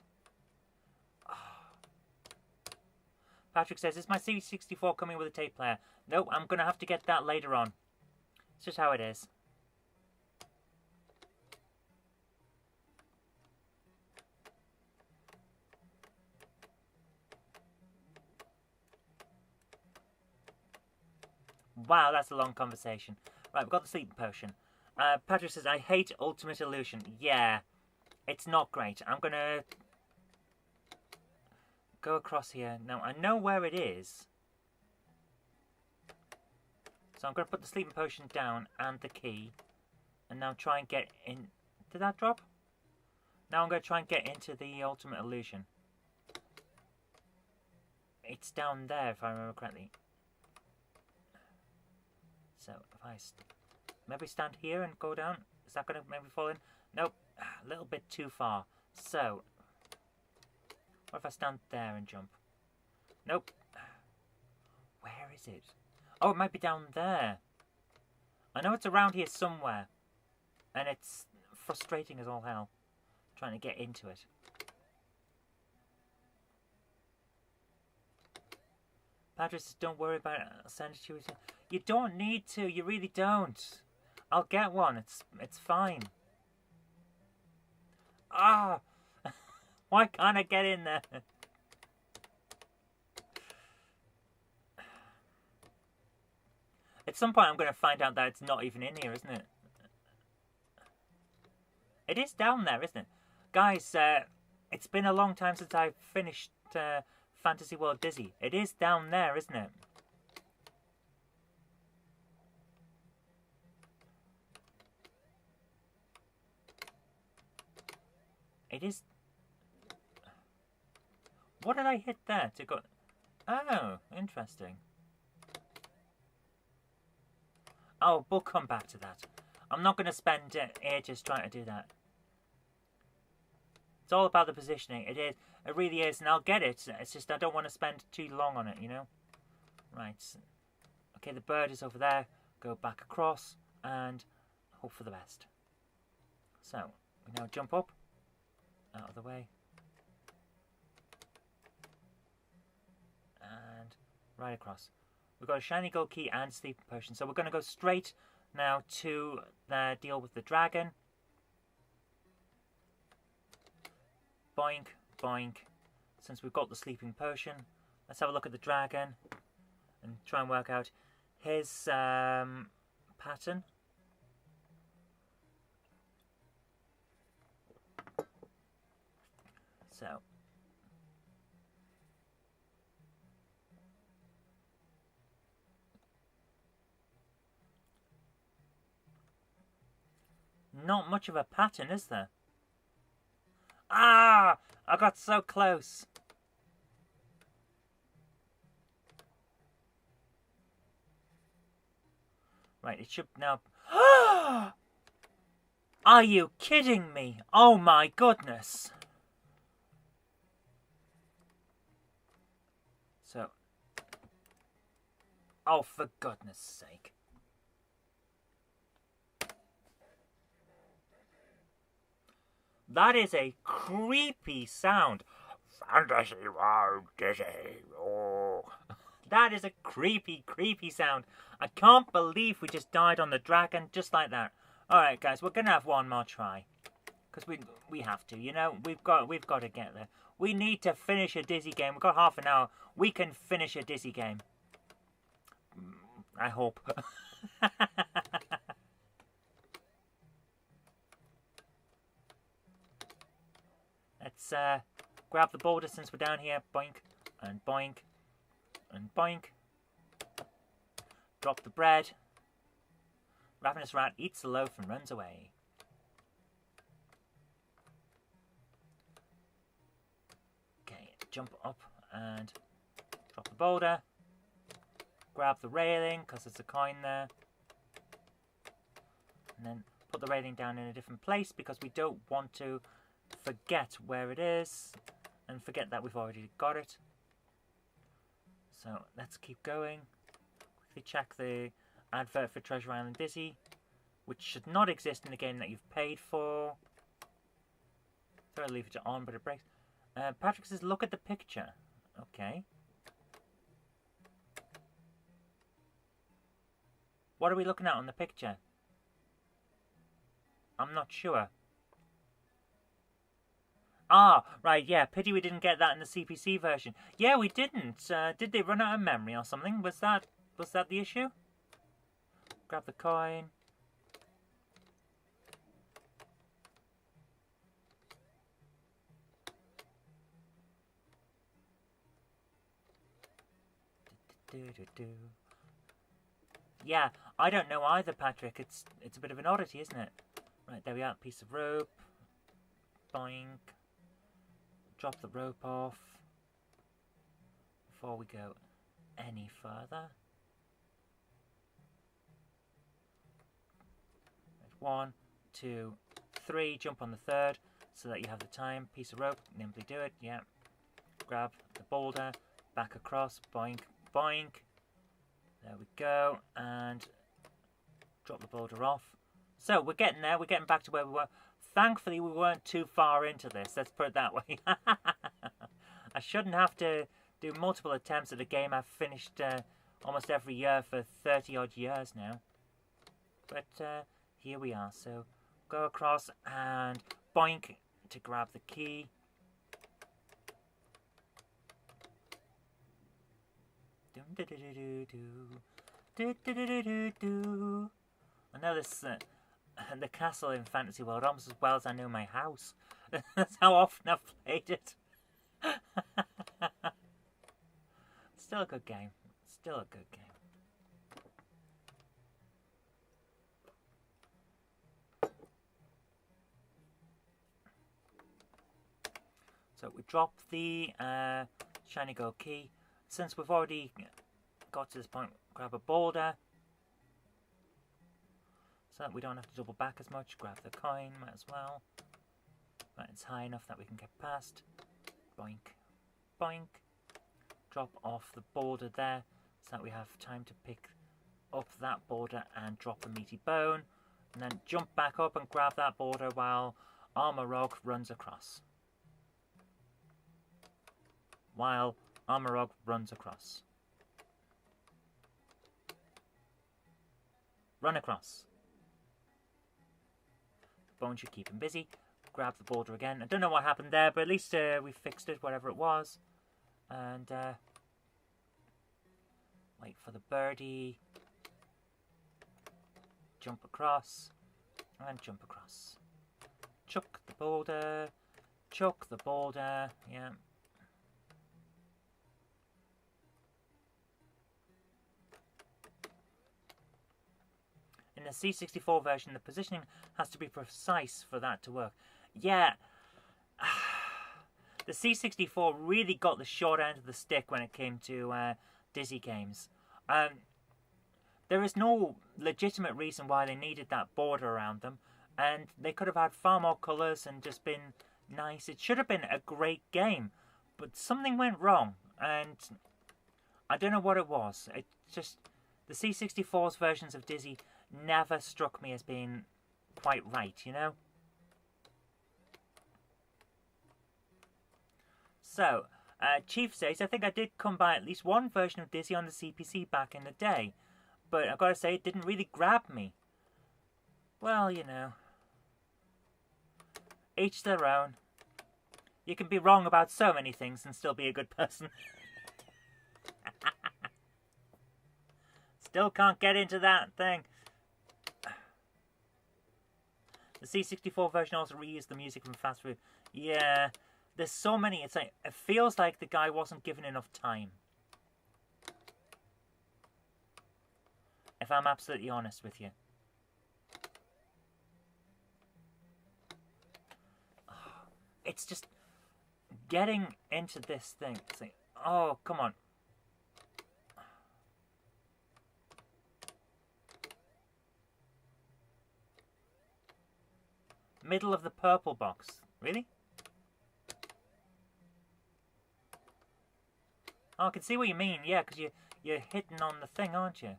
Oh. Patrick says, is my C64 coming with a tape player? Nope, I'm going to have to get that later on. It's just how it is. Wow, that's a long conversation. Right, we've got the sleeping potion. Patrick says, I hate Ultimate Illusion. Yeah, it's not great. I'm going to go across here. Now, I know where it is. So I'm going to put the sleeping potion down and the key. And now try and get in... Did that drop? Now I'm going to try and get into the Ultimate Illusion. It's down there, if I remember correctly. So, if I maybe stand here and go down, is that going to maybe fall in? Nope, a little bit too far. So, what if I stand there and jump? Nope. Where is it? Oh, it might be down there. I know it's around here somewhere. And it's frustrating as all hell, trying to get into it. Patrick says, don't worry about it. I'll send it to you. You don't need to. You really don't. I'll get one. It's fine. Ah! Why can't I get in there? At some point I'm going to find out that it's not even in here, isn't it? It is down there, isn't it? Guys, it's been a long time since I've finished Fantasy World Dizzy. It is down there, isn't it? It is... What did I hit there to go... Oh, interesting. Oh, we'll come back to that. I'm not going to spend ages trying to do that. It's all about the positioning. It is. It really is, and I'll get it. It's just I don't want to spend too long on it, you know? Right. Okay, the bird is over there. Go back across and hope for the best. So, we now jump up. Out of the way. And right across. We've got a shiny gold key and sleeping potion. So we're going to go straight now to deal with the dragon. Boink, boink. Since we've got the sleeping potion, let's have a look at the dragon and try and work out his pattern. So. Not much of a pattern, is there? Ah! I got so close. Right, it should now... Are you kidding me? Oh my goodness. So... Oh, for goodness sake. That is a creepy sound. Fantasy World Dizzy. Oh. That is a creepy, creepy sound. I can't believe we just died on the dragon just like that. Alright guys, we're gonna have one more try. Because we have to, you know, we've got to get there. We need to finish a Dizzy game. We've got half an hour. We can finish a Dizzy game. I hope. Let's grab the boulder since we're down here. Boink, and boink, and boink. Drop the bread. Ravenous rat eats the loaf and runs away. Okay, jump up and drop the boulder. Grab the railing, because there's a coin there. And then put the railing down in a different place, because we don't want to forget where it is. And forget that we've already got it. So, let's keep going. Quickly check the advert for Treasure Island Dizzy, which should not exist in the game that you've paid for. So I'll leave it on, but it breaks. Patrick says, look at the picture. Okay. What are we looking at on the picture? I'm not sure. Ah, right, yeah, pity we didn't get that in the CPC version. Yeah, we didn't. Did they run out of memory or something? Was that the issue? Grab the coin. Yeah, I don't know either, Patrick. It's a bit of an oddity, isn't it? Right, there we are. Piece of rope. Boink. Drop the rope off. Before we go any further. 1, 2, 3. Jump on the third so that you have the time. Piece of rope. Nimbly do it. Yeah. Grab the boulder. Back across. Boink. Boink. There we go. And drop the boulder off. So we're getting there. We're getting back to where we were. Thankfully, we weren't too far into this. Let's put it that way. I shouldn't have to do multiple attempts at a game I've finished almost every year for 30-odd years now. But here we are. So go across and boink to grab the key. I know this... the castle in Fantasy World almost as well as I know my house. That's how often I've played it. Still a good game. Still a good game. So we drop the shiny gold key. Since we've already got to this point, grab a boulder. So that we don't have to double back as much. Grab the coin, might as well. Right, it's high enough that we can get past. Boink, boink. Drop off the boulder there, so that we have time to pick up that boulder and drop the meaty bone. And then jump back up and grab that boulder while Armor Rock runs across. While Armor Rock runs across. Run across. Bone should keep him busy. Grab the boulder again. I don't know what happened there, but at least we fixed it, whatever it was. And wait for the birdie. jump across, and jump across. Chuck the boulder, chuck the boulder, yeah. In the C64 version, the positioning has to be precise for that to work. Yeah, the C64 really got the short end of the stick when it came to Dizzy games. There is no legitimate reason why they needed that border around them, and they could have had far more colours and just been nice. It should have been a great game, but something went wrong, and I don't know what it was. It just, the C64's versions of Dizzy never struck me as being quite right, you know? So, Chief says, I think I did come by at least one version of Dizzy on the CPC back in the day, but I've got to say, it didn't really grab me. Well, you know, each their own. You can be wrong about so many things and still be a good person. Still can't get into that thing. The C64 version also reused the music from Fast Food. Yeah, there's so many. It's like, it feels like the guy wasn't given enough time. If I'm absolutely honest with you. It's just getting into this thing. It's like, oh, come on. Middle of the purple box. Really? Oh, I can see what you mean. Yeah, because you're hitting on the thing, aren't you?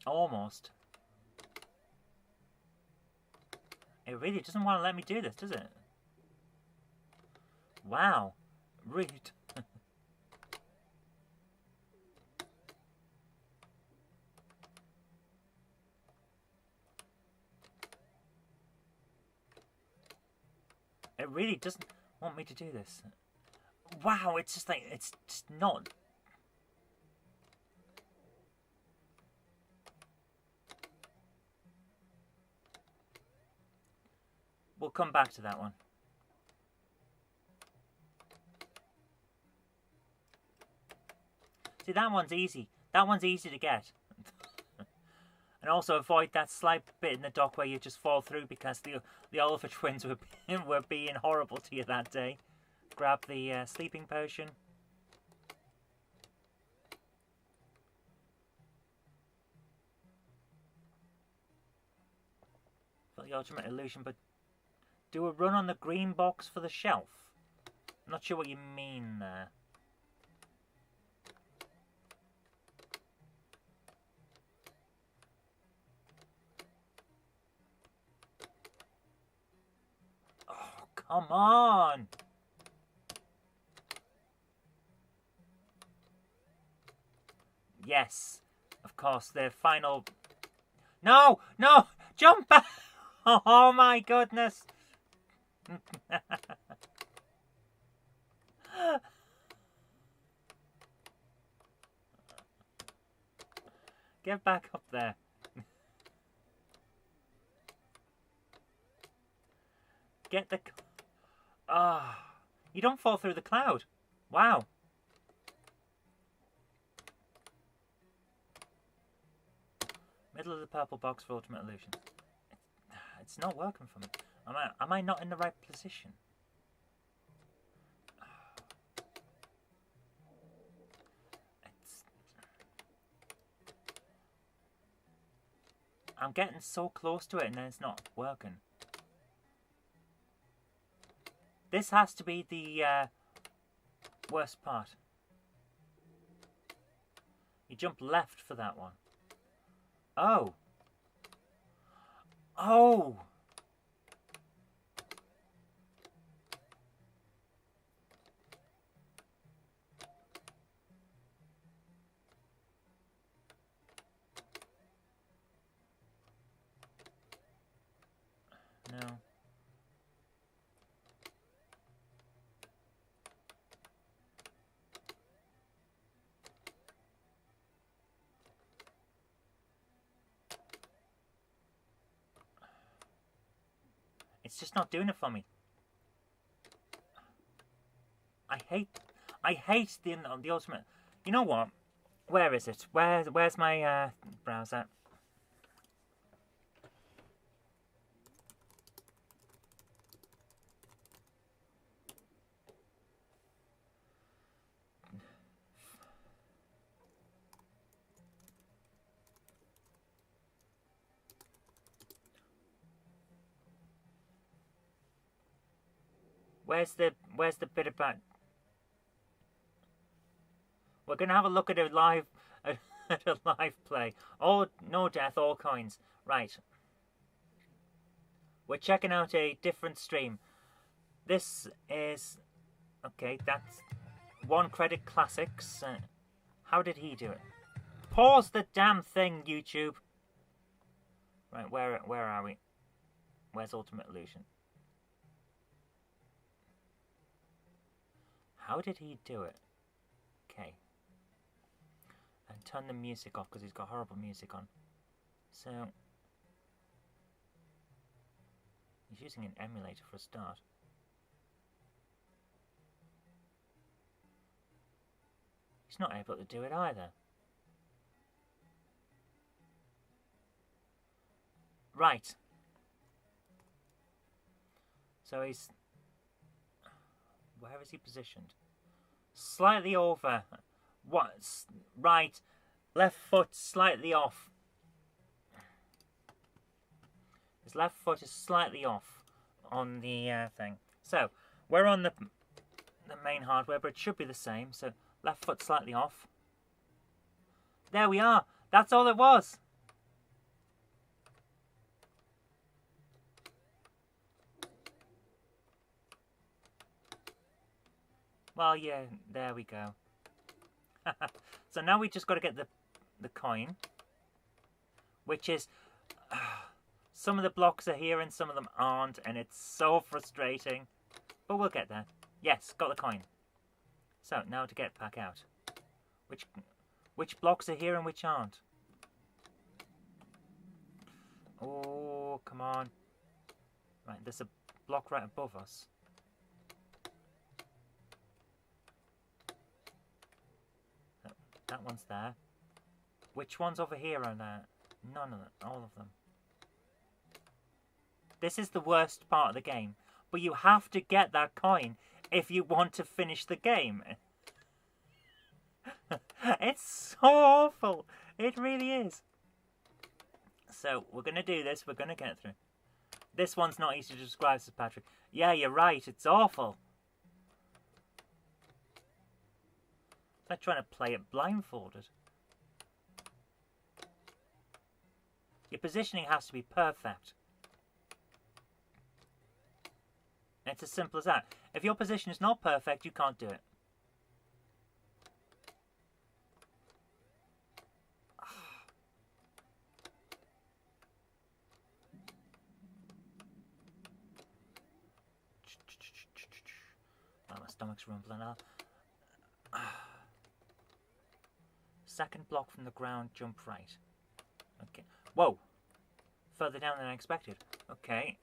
Almost. It really doesn't want to let me do this, does it? Wow. Rude. It really doesn't want me to do this. Wow, it's just like, it's just not. We'll come back to that one. See, that one's easy. That one's easy to get. And also avoid that slight bit in the dock where you just fall through because the Oliver twins were being horrible to you that day. Grab the sleeping potion. For the ultimate illusion, but do a run on the green box for the shelf. I'm not sure what you mean there. Come on! Yes, of course, the final... No! No! Jump back! Oh my goodness! Get back up there. Get the... Ah, you don't fall through the cloud. Wow. Middle of the purple box for ultimate illusion. It's not working for me. Am I not in the right position? I'm getting so close to it and then it's not working. This has to be the worst part. You jump left for that one. Oh. Oh. No. It's just not doing it for me. I hate the ultimate. You know what? Where is it? Where's my browser? Where's the bit about? We're gonna have a look at a live at a live play. Oh, no death, all coins. Right. We're checking out a different stream. This is okay. That's One Credit Classics. How did he do it? Pause the damn thing, YouTube. Right, where are we? Where's Ultimate Illusion? How did he do it? Okay. And turn the music off because he's got horrible music on. So he's using an emulator for a start. He's not able to do it either. Right. So he's... Where is he positioned? Slightly over. What? Right. Left foot slightly off. His left foot is slightly off on the thing. So, we're on the main hardware, but it should be the same. So, left foot slightly off. There we are. That's all it was. Well, yeah, there we go. So now we just got to get the coin, which is some of the blocks are here and some of them aren't, and it's so frustrating. But we'll get there. Yes, got the coin. So now to get back out. Which blocks are here and which aren't? Oh, come on. Right, there's a block right above us. That one's there. Which ones over here are there? None of them. All of them. This is the worst part of the game. But you have to get that coin if you want to finish the game. It's so awful. It really is. So, we're going to do this. We're going to get through. This one's not easy to describe, says Patrick. Yeah, you're right. It's awful. It's like trying to play it blindfolded. Your positioning has to be perfect. And it's as simple as that. If your position is not perfect, you can't do it. Oh, my stomach's rumbling now. Second block from the ground, jump right. Okay. Whoa! Further down than I expected. Okay.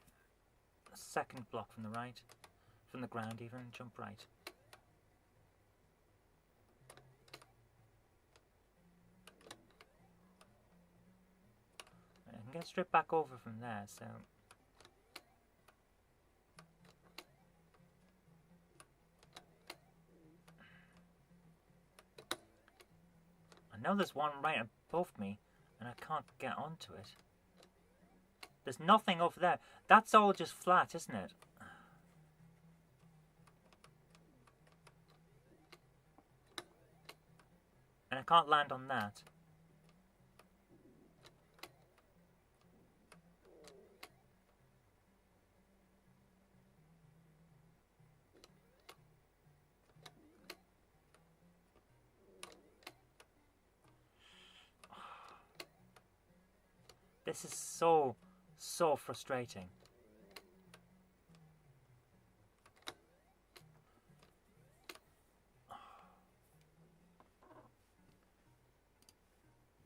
Second block from the right. From the ground even, jump right. I can get straight back over from there, so... I know there's one right above me, and I can't get onto it. There's nothing over there. That's all just flat, isn't it? And I can't land on that. This is so frustrating.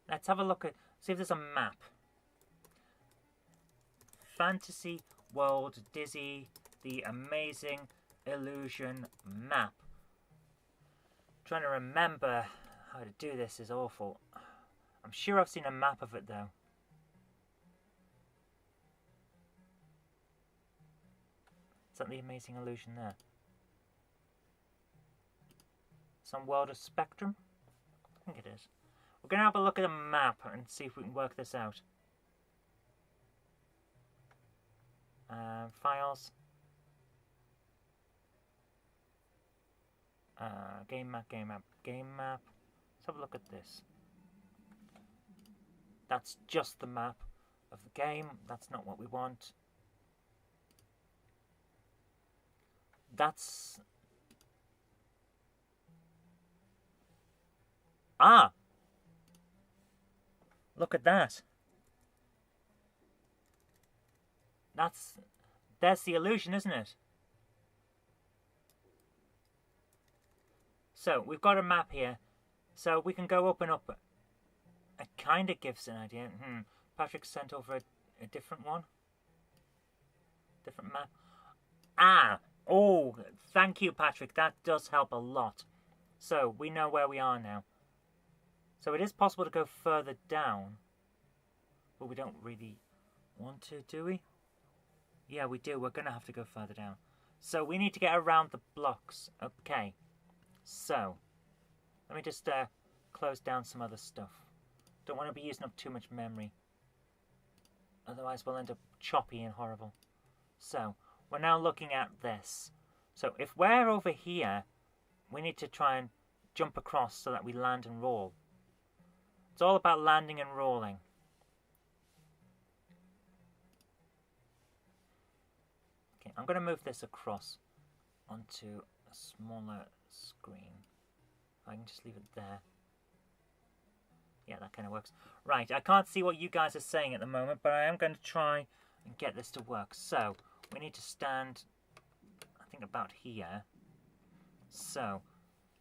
Let's have a look at, see if there's a map. Fantasy World Dizzy, the Amazing Illusion map. Trying to remember how to do this is awful. I'm sure I've seen a map of it though. Is that the Amazing Illusion there? Some World of Spectrum? I think it is. We're going to have a look at a map and see if we can work this out. Files. Game map. Let's have a look at this. That's just the map of the game. That's not what we want. That's... Ah! Look at that. There's the illusion, isn't it? So, we've got a map here. So, we can go up and up. It kind of gives an idea. Patrick sent over a different one. Different map. Ah! Oh, thank you, Patrick. That does help a lot. So, we know where we are now. So, it is possible to go further down. But we don't really want to, do we? Yeah, we do. We're going to have to go further down. So, we need to get around the blocks. Okay. So, let me just close down some other stuff. Don't want to be using up too much memory. Otherwise, we'll end up choppy and horrible. So, we're now looking at this. So, if we're over here, we need to try and jump across so that we land and roll. It's all about landing and rolling. Okay, I'm going to move this across onto a smaller screen. I can just leave it there. Yeah, that kind of works. Right, I can't see what you guys are saying at the moment, but I am going to try and get this to work. So, we need to stand, I think, about here. So,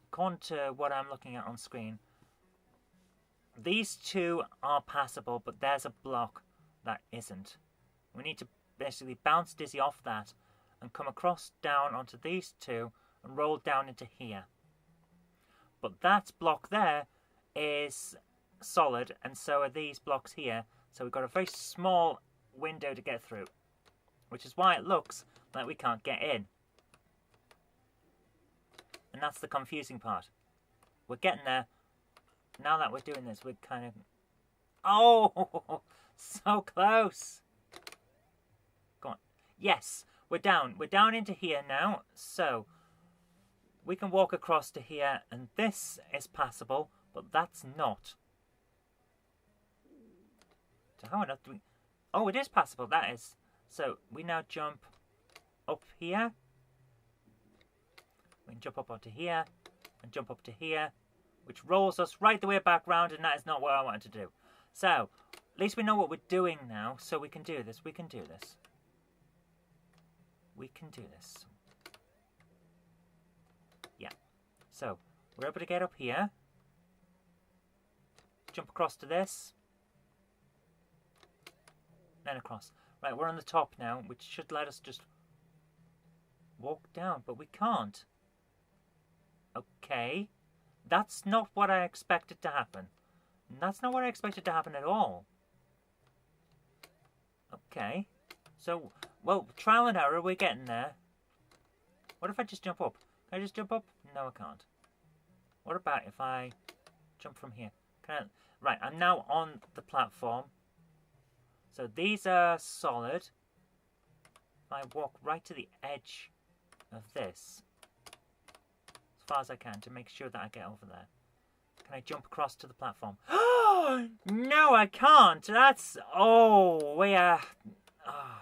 according to what I'm looking at on screen, these two are passable, but there's a block that isn't. We need to basically bounce Dizzy off that and come across down onto these two and roll down into here. But that block there is solid, and so are these blocks here. So we've got a very small window to get through, which is why it looks like we can't get in. And that's the confusing part. We're getting there. Now that we're doing this, we're kind of... Oh! So close! Go on. Yes! We're down. We're down into here now. So, we can walk across to here, and this is passable, but that's not. So how on earth do we... Oh, it is passable. That is. So, we now jump up here. We can jump up onto here, and jump up to here, which rolls us right the way back round, and that is not what I wanted to do. So, at least we know what we're doing now, so we can do this. We can do this. We can do this. Yeah. So, we're able to get up here. Jump across to this. Then across. Right, we're on the top now, which should let us just walk down, but we can't. Okay. That's not what I expected to happen. That's not what I expected to happen at all. Okay. So, well, trial and error, we're getting there. What if I just jump up? Can I just jump up? No, I can't. What about if I jump from here? Can I... Right, I'm now on the platform. So these are solid. If I walk right to the edge of this, as far as I can, to make sure that I get over there. Can I jump across to the platform? Oh, no, I can't. That's... Oh, we are... Oh.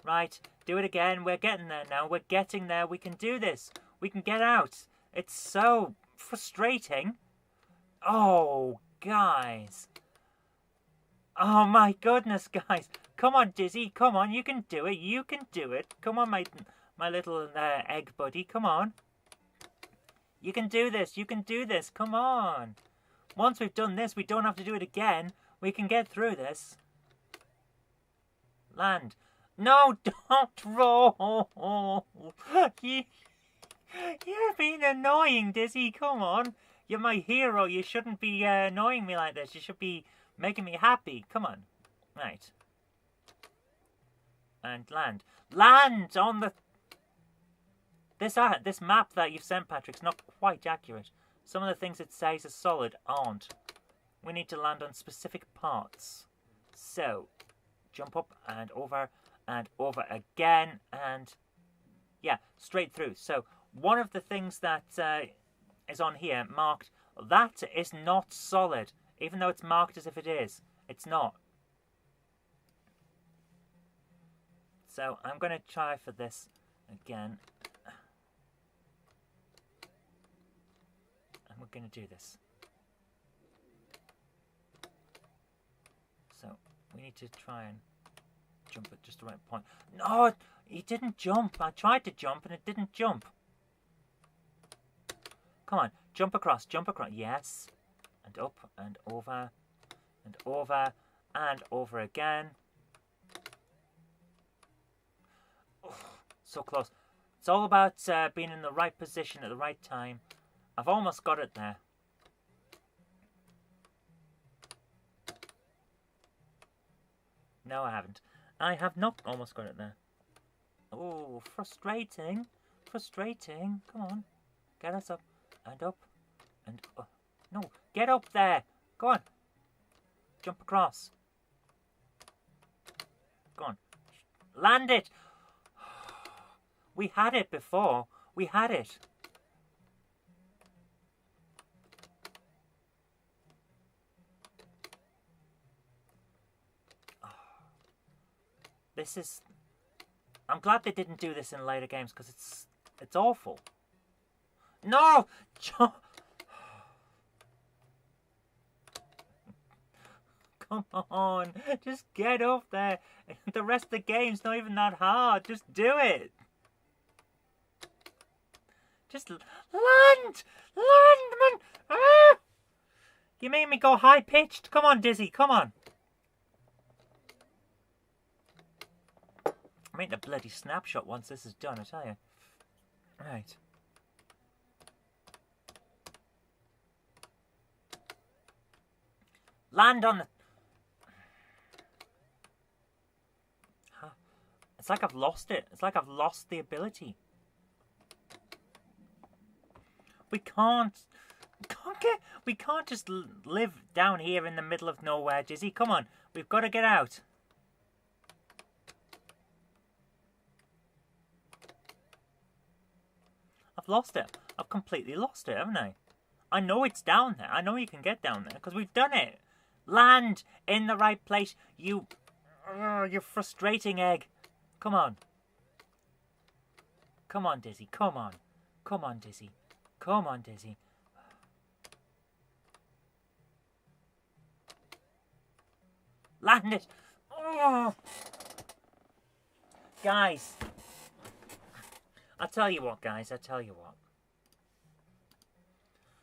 Right, do it again. We're getting there now. We're getting there. We can do this. We can get out. It's so frustrating. Oh, guys. Oh, my goodness, guys. Come on, Dizzy. Come on. You can do it. You can do it. Come on, my little egg buddy. Come on. You can do this. You can do this. Come on. Once we've done this, we don't have to do it again. We can get through this. Land. No, don't roll. You, you're being annoying, Dizzy. Come on. You're my hero. You shouldn't be annoying me like this. You should be making me happy. Come on. Right. And land. Land on the... This map that you've sent, Patrick's not quite accurate. Some of the things it says are solid aren't. We need to land on specific parts. So, jump up and over again, and yeah, straight through. So, one of the things that is on here marked, that is not solid, even though it's marked as if it is. It's not. So, I'm going to try for this again. And we're going to do this. So, we need to try and jump at just the right point. No, he didn't jump. I tried to jump and it didn't jump. Come on, jump across, yes. And up and over and over and over again. Oh, so close. It's all about being in the right position at the right time. I've almost got it there. No, I haven't. I have not almost got it there. Oh, frustrating. Frustrating. Come on. Get us up. And up. And up. No, get up there. Go on. Jump across. Go on. Land it. We had it before. We had it. This is... I'm glad they didn't do this in later games because it's awful. No! Come on, just get up there. The rest of the game's not even that hard. Just do it. Just land! Land, man! Ah! You made me go high-pitched. Come on, Dizzy, come on. I make the bloody snapshot once this is done, I tell you. Right. Land on the... Huh. It's like I've lost it. It's like I've lost the ability. We can't just live down here in the middle of nowhere, Dizzy. Come on. We've got to get out. I've lost it. I've completely lost it, haven't I? I know it's down there. I know you can get down there because we've done it. Land in the right place. You frustrating egg. Come on. Come on, Dizzy. Come on. Come on, Dizzy. Come on, Dizzy. Land it. Oh. Guys. I'll tell you what, guys. I'll tell you what.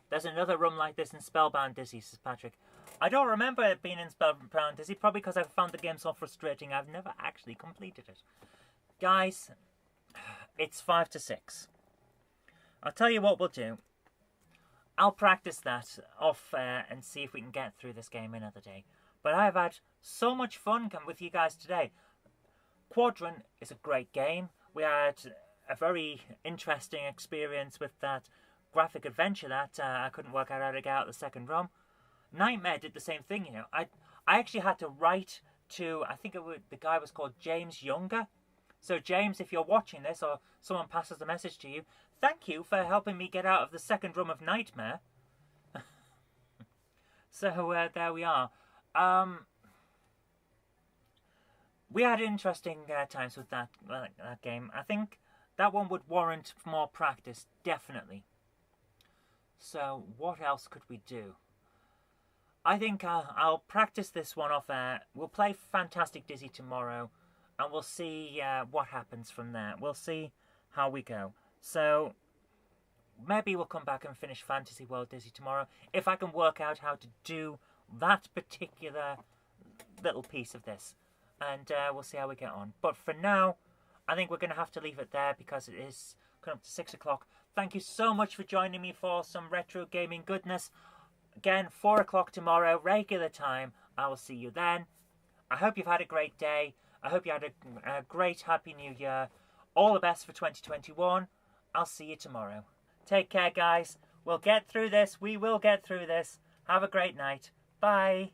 There's another run like this in Spellbound Dizzy, says Patrick. I don't remember it being in Spellbound Dizzy, probably because I found the game so frustrating I've never actually completed it. Guys, it's 5 to 6. I'll tell you what we'll do. I'll practice that off and see if we can get through this game another day. But I've had so much fun with you guys today. Quadrant is a great game. We had a very interesting experience with that graphic adventure that I couldn't work out how to get out of the second ROM. Nightmare did the same thing, you know. I actually had to write to, I think the guy was called James Younger. So James, if you're watching this or someone passes the message to you, thank you for helping me get out of the second ROM of Nightmare. So there we are. We had interesting times with that game. I think that one would warrant more practice, definitely. So, what else could we do? I think I'll practice this one off air. We'll play Fantastic Dizzy tomorrow, and we'll see what happens from there. We'll see how we go. So, maybe we'll come back and finish Fantasy World Dizzy tomorrow, if I can work out how to do that particular little piece of this. and we'll see how we get on. But for now, I think we're going to have to leave it there because it is coming up to 6 o'clock. Thank you so much for joining me for some retro gaming goodness. Again, 4 o'clock tomorrow, regular time. I will see you then. I hope you've had a great day. I hope you had a great Happy New Year. All the best for 2021. I'll see you tomorrow. Take care, guys. We'll get through this. We will get through this. Have a great night. Bye.